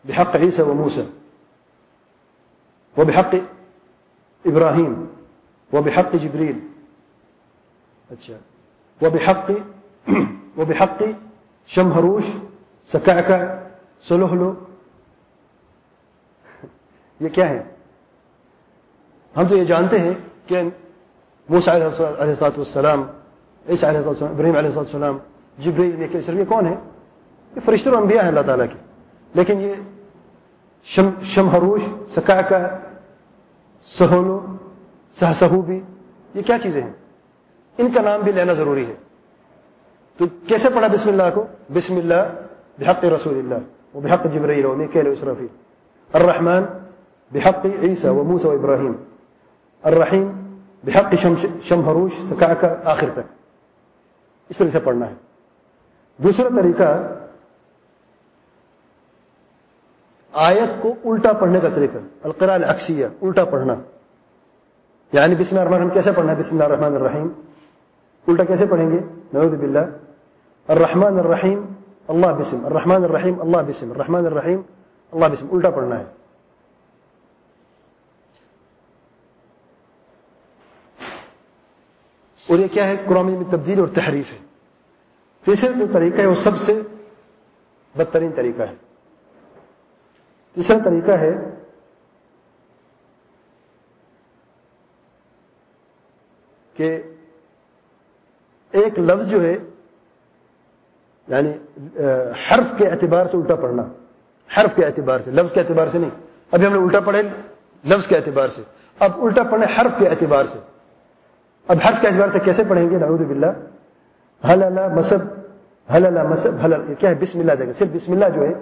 بحق عیسی وموسى وبحق ابراہیم وبحق جبریل، اچھا وبحق شمہروش سکعکع سلہلو. یہ کیا ہے؟ ہم تو یہ جانتے ہیں کہ موسیٰ علیہ الصلوۃ والسلام، عیسیٰ علیہ الصلوۃ والسلام، ابراہیم علیہ الصلوۃ والسلام، جبریل، میکائیل، یہ کون ہے؟ یہ فرشتے اور انبیاء ہیں اللہ تعالیٰ کے. لیکن یہ شمہروش سکعکع سہولو سہسہوبی، یہ کیا چیزیں ہیں؟ ان کا نام بھی لینا ضروری ہے. تو کیسے پڑھا بسم اللہ کو؟ بسم اللہ بحق رسول اللہ وبحق جبرائیل ومیکائیل واسرافیل، الرحمن بحق عیسی وموسى وابراہیم، الرحیم بحق شمہروش سکعکع، آخر تک اس طرح سے پڑھنا ہے. دوسرا طریقہ آیت کو الٹا پڑھنے کا طریقہ، القراءۃ العکسیہ، الٹا پڑھنا. یعنی بسم اللہ الرحمن الرحیم کیسے پڑھنا ہے؟ بسم اللہ الرحمن الرحیم الٹا کیسے پڑھیں گے؟ نعوذ باللہ. الرحمن الرحیم اللہ بسم، الرحمن الرحیم اللہ بسم، الرحمن الرحیم اللہ بسم، الٹا پڑھنا ہے. اور یہ کیا ہے؟ قرآن میں تبدیل اور تحریف ہے. تیسرا جو طریقہ ہے وہ سب سے بدترین طریقہ ہے. تیسرا طریقہ ہے کہ ایک لفظ جو ہے یعنی حرف کے اعتبار سے الٹا پڑھنا، حرف کے اعتبار سے، لفظ کے اعتبار سے نہیں. ابھی ہم نے الٹا پڑھے لفظ کے اعتبار سے، اب الٹا پڑھنے حرف کے اعتبار سے. اب حرف کے اعتبار سے کیسے پڑھیں گے؟ نعوذ باللہ. حلل مسب حلل مسب حلل، یہ کیا ہے؟ بسم اللہ دیکھیں، صرف بسم اللہ جو ہے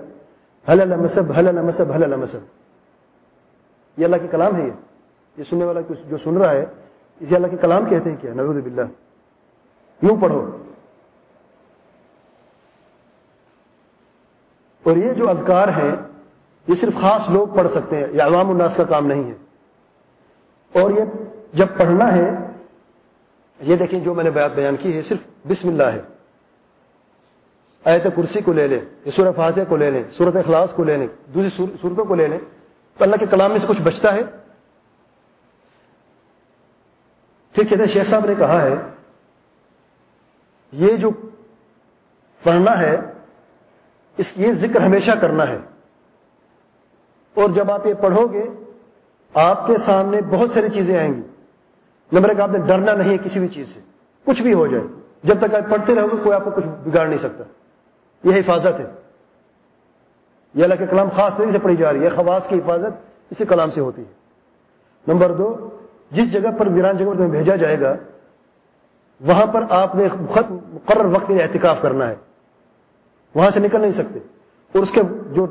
حلل مسب حلل مسب حلل مسب، یہ اللہ کے کلام ہے. یہ سننے والا جو سن رہا ہے اسے اللہ کے کلام کہتے ہیں کیا؟ نعوذ باللہ. یوں پڑھو. اور یہ جو اذکار ہیں یہ صرف خاص لوگ پڑھ سکتے ہیں، یہ عوام الناس کا کام نہیں ہے. اور یہ جب پڑھنا ہے، یہ دیکھیں جو میں نے بات بیان کی ہے صرف بسم اللہ ہے. آیت کرسی کو لے لیں، یہ سورہ فاتحہ کو لے لیں، سورۃ اخلاص کو لے لیں، دوسری سورتوں کو لے لیں، تو اللہ کے کلام میں سے کچھ بچتا ہے؟ پھر کہتے ہیں شیخ صاحب نے کہا ہے یہ جو پڑھنا ہے یہ ذکر ہمیشہ کرنا ہے. اور جب آپ یہ پڑھو گے آپ کے سامنے بہت ساری چیزیں آئیں گی. نمبر ایک، آپ نے ڈرنا نہیں ہے کسی بھی چیز سے، کچھ بھی ہو جائے. جب تک آپ پڑھتے رہو گے کوئی آپ کو کچھ بگاڑ نہیں سکتا. یہ حفاظت ہے، یہ اللہ کے کلام خاص طریقے سے پڑھی جا رہی ہے. خواص کی حفاظت اسی کلام سے ہوتی ہے. نمبر دو، جس جگہ پر ویران جگہ پر تمہیں بھیجا جائے گا وہاں پر آپ نے مقرر وقت کے لیے اعتکاف کرنا ہے، وہاں سے نکل نہیں سکتے. اور اس کے جو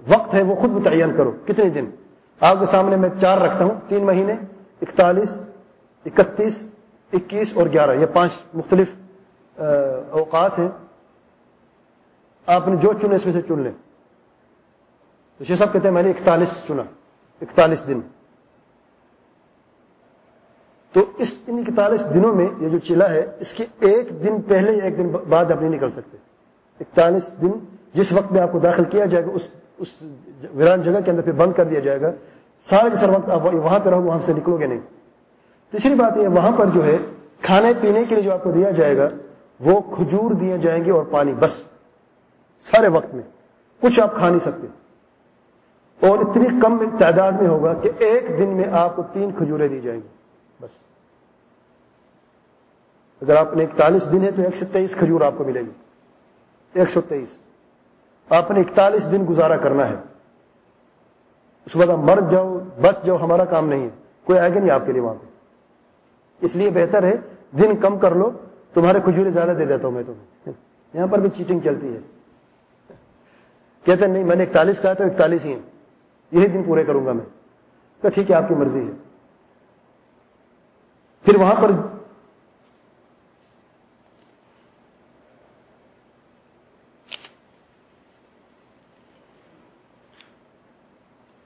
وقت ہے وہ خود متعین کرو، کتنے دن. آپ کے سامنے میں 4 رکھتا ہوں، 3 مہینے، 41، 31، 21 اور 11، یہ 5 مختلف اوقات ہیں. آپ نے جو چنے اس میں سے چن لیں. تو شیخ صاحب کہتے ہیں میں نے 41 چنا، 41 دن. تو ان 41 دنوں میں یہ جو چلا ہے اس کے ایک دن پہلے یا ایک دن بعد آپ نہیں نکل سکتے. 41 دن جس وقت میں آپ کو داخل کیا جائے گا اس ویران جگہ کے اندر پھر بند کر دیا جائے گا. سارے کے سر وقت آپ وہاں پہ رہو گے، وہاں سے نکلو گے نہیں. تیسری بات یہ، وہاں پر جو ہے کھانے پینے کے لیے جو آپ کو دیا جائے گا وہ کھجور دیے جائیں گے اور پانی، بس. سارے وقت میں کچھ آپ کھا نہیں سکتے. اور اتنی کم تعداد میں ہوگا کہ ایک دن میں آپ کو 3 کھجوریں دی جائیں گی بس. اگر آپ نے 41 دن ہے تو 123 کھجور آپ کو ملے گی. 123 آپ نے 41 دن گزارا کرنا ہے. اس کے بعد آپ مر جاؤ بچ جاؤ ہمارا کام نہیں ہے، کوئی آئے گا نہیں آپ کے لیے وہاں پہ. اس لیے بہتر ہے دن کم کر لو، تمہارے کھجوریں زیادہ دے دیتا ہوں میں تمہیں. یہاں پر بھی چیٹنگ چلتی ہے. کہتے ہیں نہیں میں نے 41 کہا تو 41 ہی ہیں، یہی دن پورے کروں گا میں. تو ٹھیک ہے آپ کی مرضی ہے. پھر وہاں پر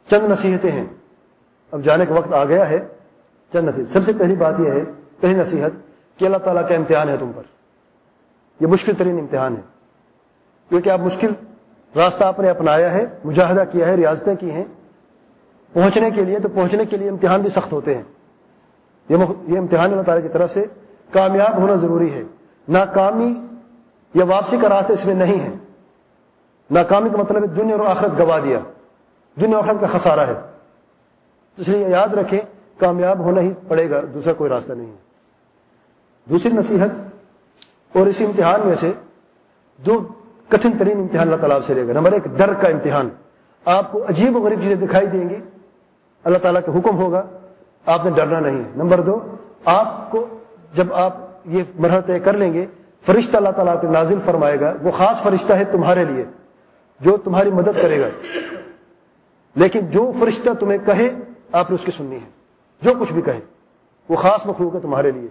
چند نصیحتیں ہیں. اب جانے کا وقت آ گیا ہے. چند نصیحت. سب سے پہلی بات یہ ہے، پہلی نصیحت کہ اللہ تعالیٰ کا امتحان ہے تم پر. یہ مشکل ترین امتحان ہے، کیونکہ آپ مشکل راستہ آپ نے اپنایا ہے، مجاہدہ کیا ہے، ریاضتیں کی ہیں پہنچنے کے لیے. تو پہنچنے کے لیے امتحان بھی سخت ہوتے ہیں. یہ امتحان اللہ تعالیٰ کی طرف سے. کامیاب ہونا ضروری ہے. ناکامی یا واپسی کا راستہ اس میں نہیں ہے. ناکامی کا مطلب ہے دنیا اور آخرت گوا دیا، دنیا اور آخرت کا خسارہ ہے. اس لیے یاد رکھیں کامیاب ہونا ہی پڑے گا، دوسرا کوئی راستہ نہیں ہے. دوسری نصیحت، اور اسی امتحان میں سے دو کٹھن ترین امتحان اللہ تعالیٰ سے لے گا. نمبر 1 ڈر کا امتحان. آپ کو عجیب و غریب چیزیں دکھائی دیں گی، اللہ تعالیٰ کا حکم ہوگا، آپ نے ڈرنا نہیں ہے. نمبر 2 آپ کو جب آپ یہ مرحلہ طے کر لیں گے، فرشتہ اللہ تعالیٰ کو نازل فرمائے گا. وہ خاص فرشتہ ہے تمہارے لیے جو تمہاری مدد کرے گا. لیکن جو فرشتہ تمہیں کہے آپ نے اس کی سننی ہے. جو کچھ بھی کہے وہ خاص مخلوق ہے تمہارے لیے.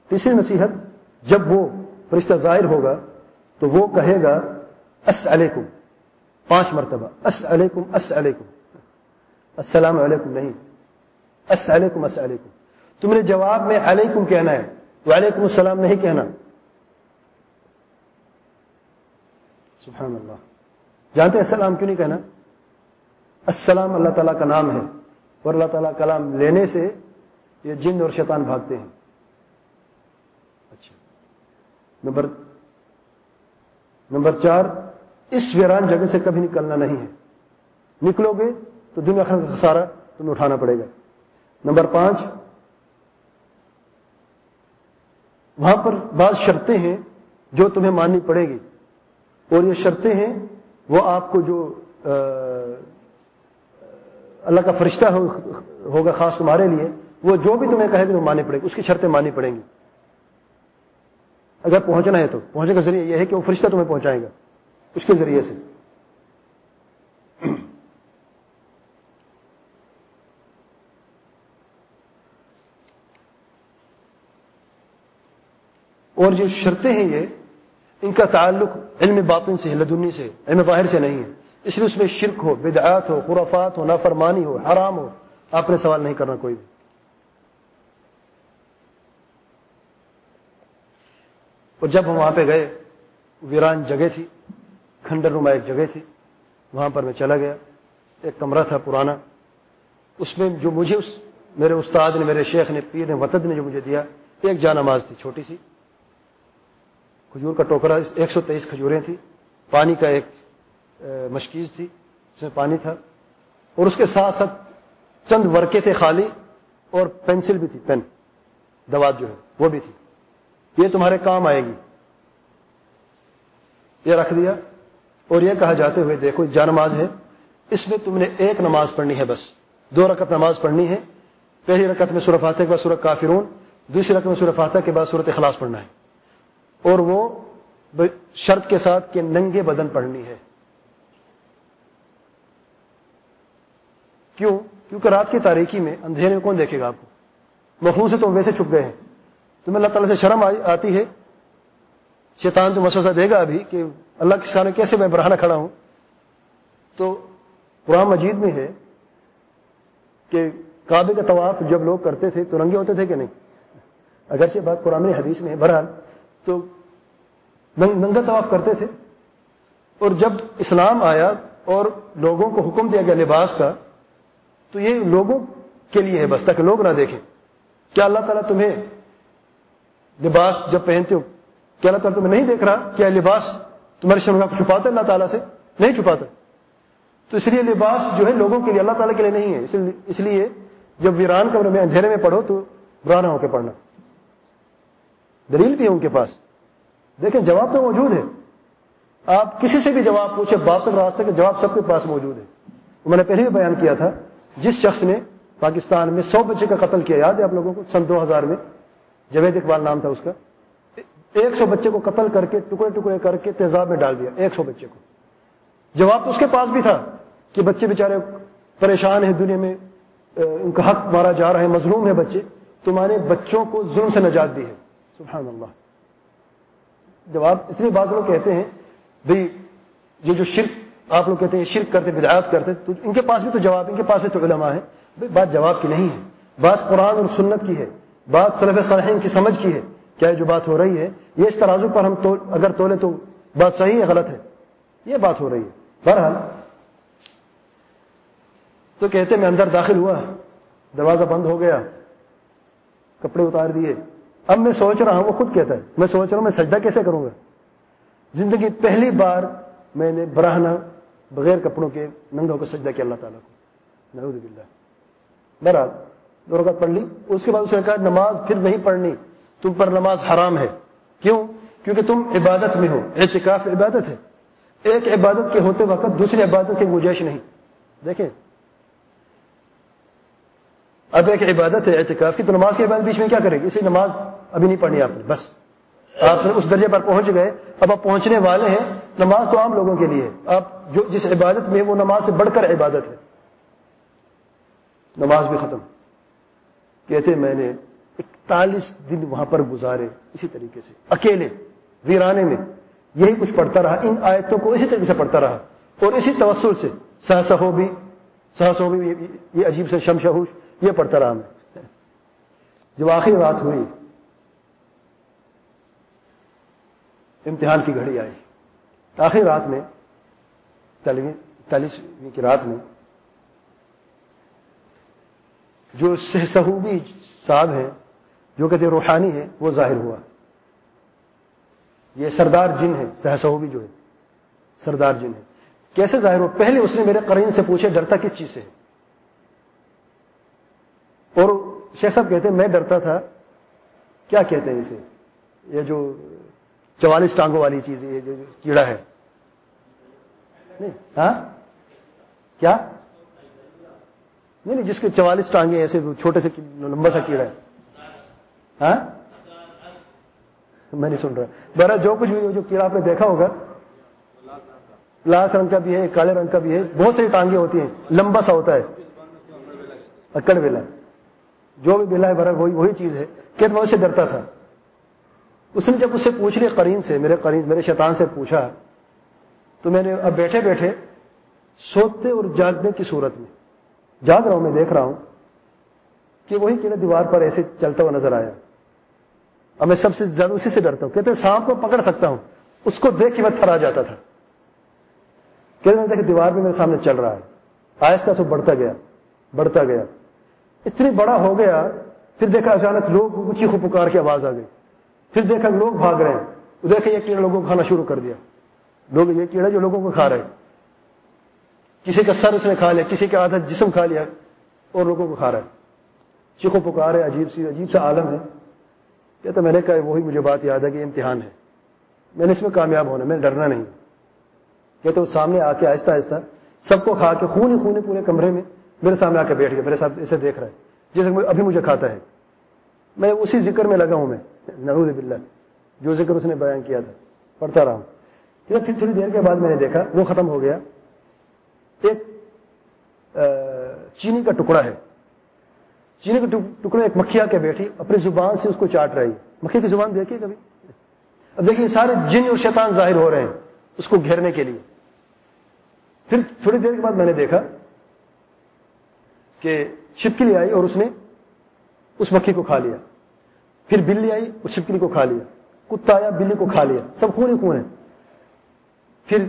تیسری نصیحت، جب وہ فرشتہ ظاہر ہوگا تو وہ کہے گا اسعلیکم 5 مرتبہ. اسعلیکم اسعلیکم، السلام علیکم نہیں، اسعلیکم اسعلیکم. تم نے جواب میں علیکم کہنا ہے، وعلیکم السلام نہیں کہنا. سبحان اللہ. جانتے ہیں السلام کیوں نہیں کہنا؟ السلام اللہ تعالیٰ کا نام ہے، اور اللہ تعالیٰ کلام لینے سے یہ جن اور شیطان بھاگتے ہیں. اچھا. نمبر 4 اس ویران جگہ سے کبھی نکلنا نہیں ہے. نکلو گے تو دنیا آخرت کا خسارہ تمہیں اٹھانا پڑے گا. نمبر 5 وہاں پر بعض شرطیں ہیں جو تمہیں ماننی پڑے گی، اور یہ شرطیں ہیں وہ آپ کو جو اللہ کا فرشتہ ہوگا خاص تمہارے لیے، وہ جو بھی تمہیں کہے گا وہ ماننی پڑے گی، اس کی شرطیں ماننی پڑیں گی. اگر پہنچنا ہے تو پہنچنے کا ذریعہ یہ ہے کہ وہ فرشتہ تمہیں پہنچائے گا اس کے ذریعے سے. اور جو شرطیں ہیں یہ ان کا تعلق علم باطن سے ہے، لدنی سے، علم ظاہر سے نہیں ہے. اس لیے اس میں شرک ہو، بدعات ہو، خرافات ہو، نافرمانی ہو، حرام ہو، آپ نے سوال نہیں کرنا کوئی بھی. اور جب ہم وہاں پہ گئے، ویران جگہ تھی، کھنڈر نما ایک جگہ تھی، وہاں پر میں چلا گیا. ایک کمرہ تھا پرانا، اس میں جو مجھے میرے استاد نے، میرے شیخ نے، پیر نے، وطد نے جو مجھے دیا، ایک جا نماز تھی چھوٹی سی، کھجور کا ٹوکرا، 123 کھجوریں تھی، پانی کا ایک مشکیز تھی اس میں پانی تھا، اور اس کے ساتھ ساتھ چند ورقے تھے خالی، اور پینسل بھی تھی، پین دوات جو ہے وہ بھی تھی. یہ تمہارے کام آئے گی. یہ رکھ دیا اور یہ کہا جاتے ہوئے دیکھو جا نماز ہے، اس میں تم نے ایک نماز پڑھنی ہے، بس 2 رکعت نماز پڑھنی ہے. پہلی رکعت میں سورہ فاتحہ کے بعد سورہ کافرون، دوسری رکعت میں سورہ فاتحہ کے بعد سورۃ اخلاص پڑھنا ہے. اور وہ شرط کے ساتھ کہ ننگے بدن پڑھنی ہے. کیوں؟ کیونکہ رات کی تاریکی میں اندھیرے میں کون دیکھے گا آپ کو؟ مخلوق سے تو ویسے چھپ گئے ہیں. تمہیں اللہ تعالیٰ سے شرم آتی ہے، شیطان تو وسوسہ دے گا ابھی کہ اللہ کے سامنے کیسے میں برہنہ کھڑا ہوں. تو قرآن مجید میں ہے کہ کعبے کا طواف جب لوگ کرتے تھے تو ننگے ہوتے تھے کہ نہیں؟ اگرچہ بات قرآن میں حدیث میں ہے، بہرحال تو ننگا طواف کرتے تھے. اور جب اسلام آیا اور لوگوں کو حکم دیا گیا لباس کا، تو یہ لوگوں کے لیے ہے بس، تاکہ لوگ نہ دیکھیں. کیا اللہ تعالیٰ تمہیں لباس جب پہنتے ہو، کیا اللہ تعالیٰ تمہیں نہیں دیکھ رہا؟ کیا لباس تمہاری شرمگاہ کو چھپاتا ہے اللہ تعالیٰ سے؟ نہیں چھپاتا. تو اس لیے لباس جو ہے لوگوں کے لیے، اللہ تعالیٰ کے لیے نہیں ہے. اس لیے جب ویران کمرے میں اندھیرے میں پڑھو تو برہنہ ہو کے پڑھنا. دلیل بھی ہے ان کے پاس. دیکھیں جواب تو موجود ہے. آپ کسی سے بھی جواب پوچھے باطل راستے کے جواب سب کے پاس موجود ہے. میں نے پہلے بھی بیان کیا تھا، جس شخص نے پاکستان میں 100 بچے کا قتل کیا، یاد ہے آپ لوگوں کو؟ سن 2000 میں جاوید اقبال نام تھا اس کا. 100 بچے کو قتل کر کے ٹکڑے ٹکڑے کر کے تیزاب میں ڈال دیا 100 بچے کو. جواب تو اس کے پاس بھی تھا کہ بچے بیچارے پریشان ہیں دنیا میں, ان کا حق مارا جا رہا ہے, مظلوم ہے بچے, تمہارے بچوں کو ظلم سے نجات دی ہے. سبحان اللہ. جواب اس لیے بعض لوگ کہتے ہیں بھئی یہ جو شرک آپ لوگ کہتے ہیں شرک کرتے بدعات کرتے, تو ان کے پاس بھی تو جواب, ان کے پاس بھی تو علماء ہے. بھئی بات جواب کی نہیں ہے, بات قرآن اور سنت کی ہے, بات سلف صالحین کی سمجھ کی ہے. کیا جو بات ہو رہی ہے یہ اس ترازو پر ہم اگر تولے تو بات صحیح ہے غلط ہے, یہ بات ہو رہی ہے. بہرحال تو کہتے میں اندر داخل ہوا, دروازہ بند ہو گیا, کپڑے اتار دیے. اب میں سوچ رہا ہوں, وہ خود کہتا ہے, میں سوچ رہا ہوں میں سجدہ کیسے کروں گا. زندگی پہلی بار میں نے براہنا بغیر کپڑوں کے ننگا کو سجدہ کیا اللہ تعالیٰ کو, نعوذ باللہ. بہرحال 2 رکعت پڑھ لی. اس کے بعد اس نے کہا نماز پھر نہیں پڑھنی, تم پر نماز حرام ہے. کیوں؟ کیونکہ تم عبادت میں ہو. اعتکاف عبادت ہے, ایک عبادت کے ہوتے وقت دوسری عبادت کی گنجائش نہیں. دیکھیں اب ایک عبادت ہے اعتکاف کی, تو نماز کی عبادت بیچ میں کیا کرے گی, اسی نماز ابھی نہیں پڑھنی آپ نے, بس آپ نے اس درجے پر پہنچ گئے, اب آپ پہنچنے والے ہیں. نماز تو عام لوگوں کے لیے ہے, آپ جو جس عبادت میں وہ نماز سے بڑھ کر عبادت ہے. نماز بھی ختم. کہتے میں نے 41 دن وہاں پر گزارے اسی طریقے سے اکیلے ویرانے میں, یہی کچھ پڑھتا رہا, ان آیتوں کو اسی طریقے سے پڑھتا رہا, اور اسی توسل سے سہسہو بھی یہ عجیب سے شمشہوش یہ پڑھتا رہا میں. جب آخری رات ہوئی, امتحان کی گھڑی آئی, آخری رات میں 41ویں کی رات میں جو سہسہوبی صاحب ہیں, جو کہتے روحانی ہے, وہ ظاہر ہوا. یہ سردار جن ہے, سہسہوبی جو ہے سردار جن ہے. کیسے ظاہر ہوا؟ پہلے اس نے میرے قرین سے پوچھے ڈرتا کس چیز سے ہے, اور شیخ صاحب کہتے ہیں میں ڈرتا تھا, کیا کہتے ہیں اسے, یہ جو 44 ٹانگوں والی چیز, یہ جو کیڑا ہے, نہیں ہاں کیا نہیں جس کے 44 ٹانگیں ایسے چھوٹے سے لمبا سا کیڑا ہے, ہاں میں نہیں سن رہا. بہرحال جو کچھ بھی جو کیڑا آپ نے دیکھا ہوگا, لال رنگ کا بھی ہے, کالے رنگ کا بھی ہے, بہت ساری ٹانگیں ہوتی ہیں, لمبا سا ہوتا ہے, اکڑ بیلا, جو بھی بیلا ہے بہرحال وہی چیز ہے. کہتے میں اسے ڈرتا تھا. اس نے جب اس سے پوچھ لیا قرین سے, میرے شیطان سے پوچھا, تو میں نے اب بیٹھے بیٹھے سوتے اور جاگنے کی صورت میں جاگ رہا ہوں, میں دیکھ رہا ہوں کہ وہی کیڑا دیوار پر ایسے چلتا ہوا نظر آیا. اب میں سب سے زیادہ اسی سے ڈرتا ہوں. کہتے سانپ کو پکڑ سکتا ہوں, اس کو دیکھ کے میں تھرا جاتا تھا. کہتے میں دیکھ دیوار پہ میرے سامنے چل رہا ہے, آہستہ سے بڑھتا گیا, اتنی بڑا ہو گیا. پھر دیکھا اچانک لوگ چیخو پکار کی آواز آ گئی. پھر دیکھا لوگ بھاگ رہے ہیں, دیکھا یہ کیڑا لوگوں کو کھانا شروع کر دیا. لوگ یہ کیڑا جو لوگوں کو کھا رہے, کسی کا سر اس نے کھا لیا, کسی کا آدھا جسم کھا لیا, اور لوگوں کو کھا رہا ہے. چیخو پکار ہے, عجیب سا عالم ہے. کہتا میں نے کہا وہی مجھے بات یاد ہے کہ امتحان ہے, میں نے اس میں کامیاب ہونا, میں نے ڈرنا نہیں. کہتے وہ سامنے آ کے آہستہ آہستہ سب کو کھا کے خون ہی خون پورے کمرے میں میرے سامنے آ کے بیٹھ گیا, میرے ساتھ ایسے دیکھ رہا ہے جیسے ابھی مجھے کھاتا ہے. میں اسی ذکر میں لگا ہوں, میں نعوذ باللہ جو ذکر اس نے بیان کیا تھا پڑھتا رہا ہوں. پھر تھوڑی دیر کے بعد میں نے دیکھا وہ ختم ہو گیا. ایک چینی کا ٹکڑا ہے, چینی کا ٹکڑا ایک مکھی آ کے بیٹھی اپنی زبان سے اس کو چاٹ رہی. مکھی کی زبان دیکھیے کبھی. اب دیکھیے سارے جن اور شیطان ظاہر ہو رہے ہیں اس کو گھیرنے کے لیے. پھر تھوڑی دیر کے بعد میں نے دیکھا کہ چھپکلی آئی اور اس نے اس مکھی کو کھا لیا. پھر بلی آئی, اس چھپکلی کو کھا لیا. کتا آیا, بلی کو کھا لیا, سب خون ہی خون ہے. پھر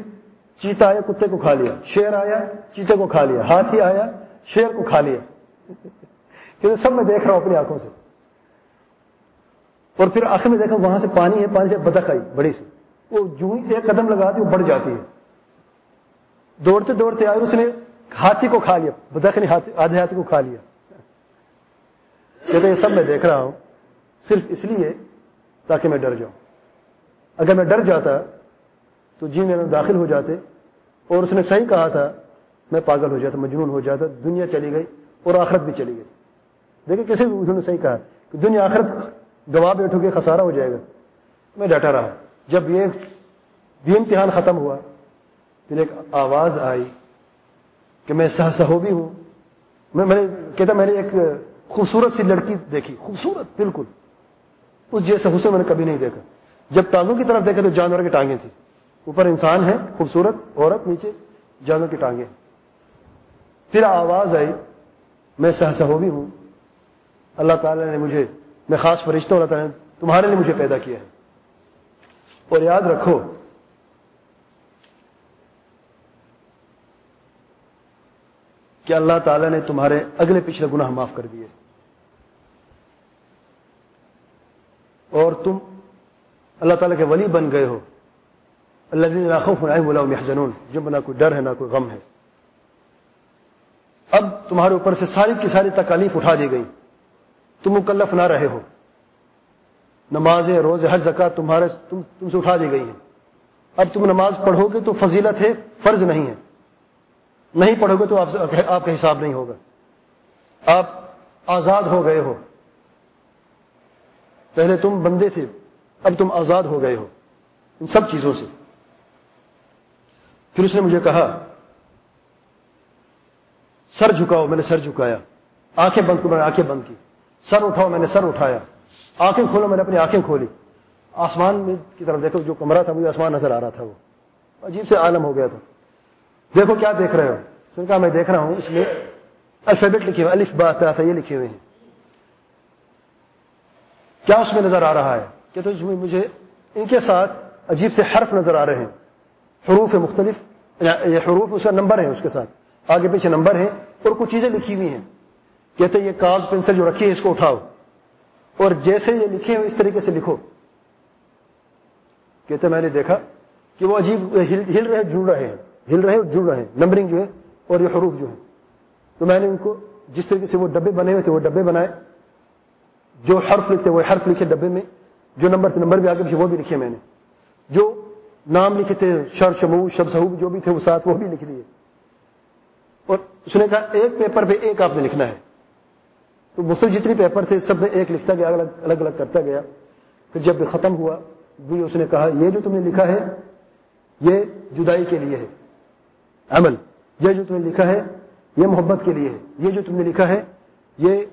چیتا آیا, کتے کو کھا لیا. شیر آیا, چیتے کو کھا لیا. ہاتھی آیا, شیر کو کھا لیا. سب میں دیکھ رہا ہوں اپنی آنکھوں سے. اور پھر آخر میں دیکھا وہاں سے پانی ہے, پانی سے بطخ آئی بڑی سی, وہ جو ہی ایک قدم لگاتی وہ بڑھ جاتی ہے. دوڑتے دوڑتے آئی, اس نے ہاتھی کو کھا لیا. بطخ نے آدھے ہاتھی کو کھا لیا. کہتے یہ سب میں دیکھ رہا ہوں صرف اس لیے تاکہ میں ڈر جاؤں. اگر میں ڈر جاتا تو جی میرے داخل ہو جاتے, اور اس نے صحیح کہا تھا, میں پاگل ہو جاتا, مجنون ہو جاتا, دنیا چلی گئی اور آخرت بھی چلی گئی. دیکھیں کیسے انہوں نے صحیح کہا کہ دنیا آخرت گوا بیٹھو گے, خسارہ ہو جائے گا. میں ڈٹا رہا. جب یہ بھی امتحان ختم ہوا پھر ایک آواز آئی کہ میں صحابی ہوں. میں نے کہتا میں نے ایک خوبصورت سی لڑکی دیکھی, خوبصورت بالکل, اس جیسا حسن میں نے کبھی نہیں دیکھا. جب ٹانگوں کی طرف دیکھا تو جانور کی ٹانگیں تھیں, اوپر انسان ہے خوبصورت عورت, نیچے جانور کی ٹانگیں. پھر آواز آئی میں صحابی ہوں, اللہ تعالیٰ نے مجھے, میں خاص فرشتہ ہوں, اللہ تعالیٰ نے تمہارے لیے مجھے پیدا کیا ہے. اور یاد رکھو کہ اللہ تعالیٰ نے تمہارے اگلے پچھلے گناہ معاف کر دیے, اور تم اللہ تعالیٰ کے ولی بن گئے ہو. الذین لا خوف علیہم ولا هم یحزنون, جن میں نہ کوئی ڈر ہے نہ کوئی غم ہے. اب تمہارے اوپر سے ساری کی ساری تکالیف اٹھا دی گئی, تم مکلف نہ رہے ہو. نمازیں, روزے, حج, زکات تم سے اٹھا دی گئی ہیں. اب تم نماز پڑھو گے تو فضیلت ہے, فرض نہیں ہے. نہیں پڑھو گے تو آپ کا حساب نہیں ہوگا. آپ آزاد ہو گئے ہو. پہلے تم بندے تھے, اب تم آزاد ہو گئے ہو ان سب چیزوں سے. پھر اس نے مجھے کہا سر جھکاؤ, میں نے سر جھکایا. آنکھیں بند کرو, میں نے آنکھیں بند کی. سر اٹھاؤ, میں نے سر اٹھایا. آنکھیں کھولو, میں نے اپنی آنکھیں کھولی. آسمان کی طرف دیکھو, جو کمرہ تھا مجھے آسمان نظر آ رہا تھا. وہ عجیب سے عالم ہو گیا تھا. دیکھو کیا دیکھ رہے ہو؟ اس نے کہا میں دیکھ رہا ہوں اس میں الفابیٹ لکھے ہوئے, الف با تا یہ لکھے ہوئے ہیں. کیا اس میں نظر آ رہا ہے؟ کہ تو اس میں مجھے ان کے ساتھ عجیب سے حرف نظر آ رہے ہیں, حروف مختلف, یہ حروف اس کا نمبر ہیں, اس کے ساتھ آگے پیچھے نمبر ہیں, اور کچھ چیزیں لکھی ہوئی ہیں. کہتے یہ کاغذ پینسل جو رکھی ہے اس کو اٹھاؤ اور جیسے یہ لکھے ہوئے اس طریقے سے لکھو. کہتے میں نے دیکھا کہ وہ عجیب ہل رہے, جڑ رہے ہیں, ہل رہے اور جڑ رہے ہیں, نمبرنگ جو ہے اور یہ حروف جو ہے. تو میں نے ان کو جس طریقے سے وہ ڈبے بنے ہوئے تھے وہ ڈبے بنائے, جو حرف لکھتے وہ حرف لکھے ڈبے میں, جو نمبر تھے نمبر بھی آگے پیچھے وہ بھی لکھے میں نے, جو نام لکھے تھے شر شمو شب صحوب جو بھی تھے وہ ساتھ وہ بھی لکھ دیے. اور اس نے کہا ایک پیپر پہ ایک آپ نے لکھنا ہے. تو مختلف جتنی پیپر تھے سب میں ایک لکھتا گیا, الگ الگ کرتا گیا. پھر جب ختم ہوا اس نے کہا یہ جو تم نے لکھا ہے یہ جدائی کے لیے ہے عمل, یہ جو تم نے لکھا ہے یہ محبت کے لیے ہے, یہ جو تم نے لکھا ہے یہ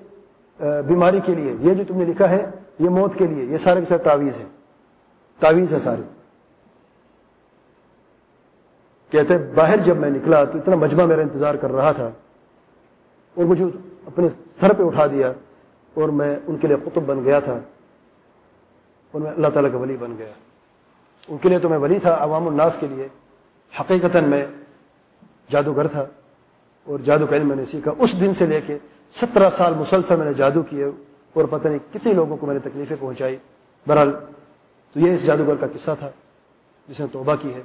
بیماری کے لیے, یہ جو تم نے لکھا ہے یہ موت کے لیے, یہ سارے کے سارے تعویذ ہے, تعویذ ہے سارے. کہتے باہر جب میں نکلا تو اتنا مجمع میرا انتظار کر رہا تھا, اور مجھے اپنے سر پہ اٹھا دیا اور میں ان کے لیے قطب بن گیا تھا, اور میں اللہ تعالیٰ کا ولی بن گیا. ان کے لیے تو میں ولی تھا, عوام الناس کے لیے حقیقتاً میں جادوگر تھا, اور جادو کا علم میں نے سیکھا. اس دن سے لے کے 17 سال مسلسل میں نے جادو کیے, اور پتہ نہیں کتنے لوگوں کو میں نے تکلیفیں پہنچائی. بہرحال تو یہ اس جادوگر کا قصہ تھا جس نے توبہ کی ہے.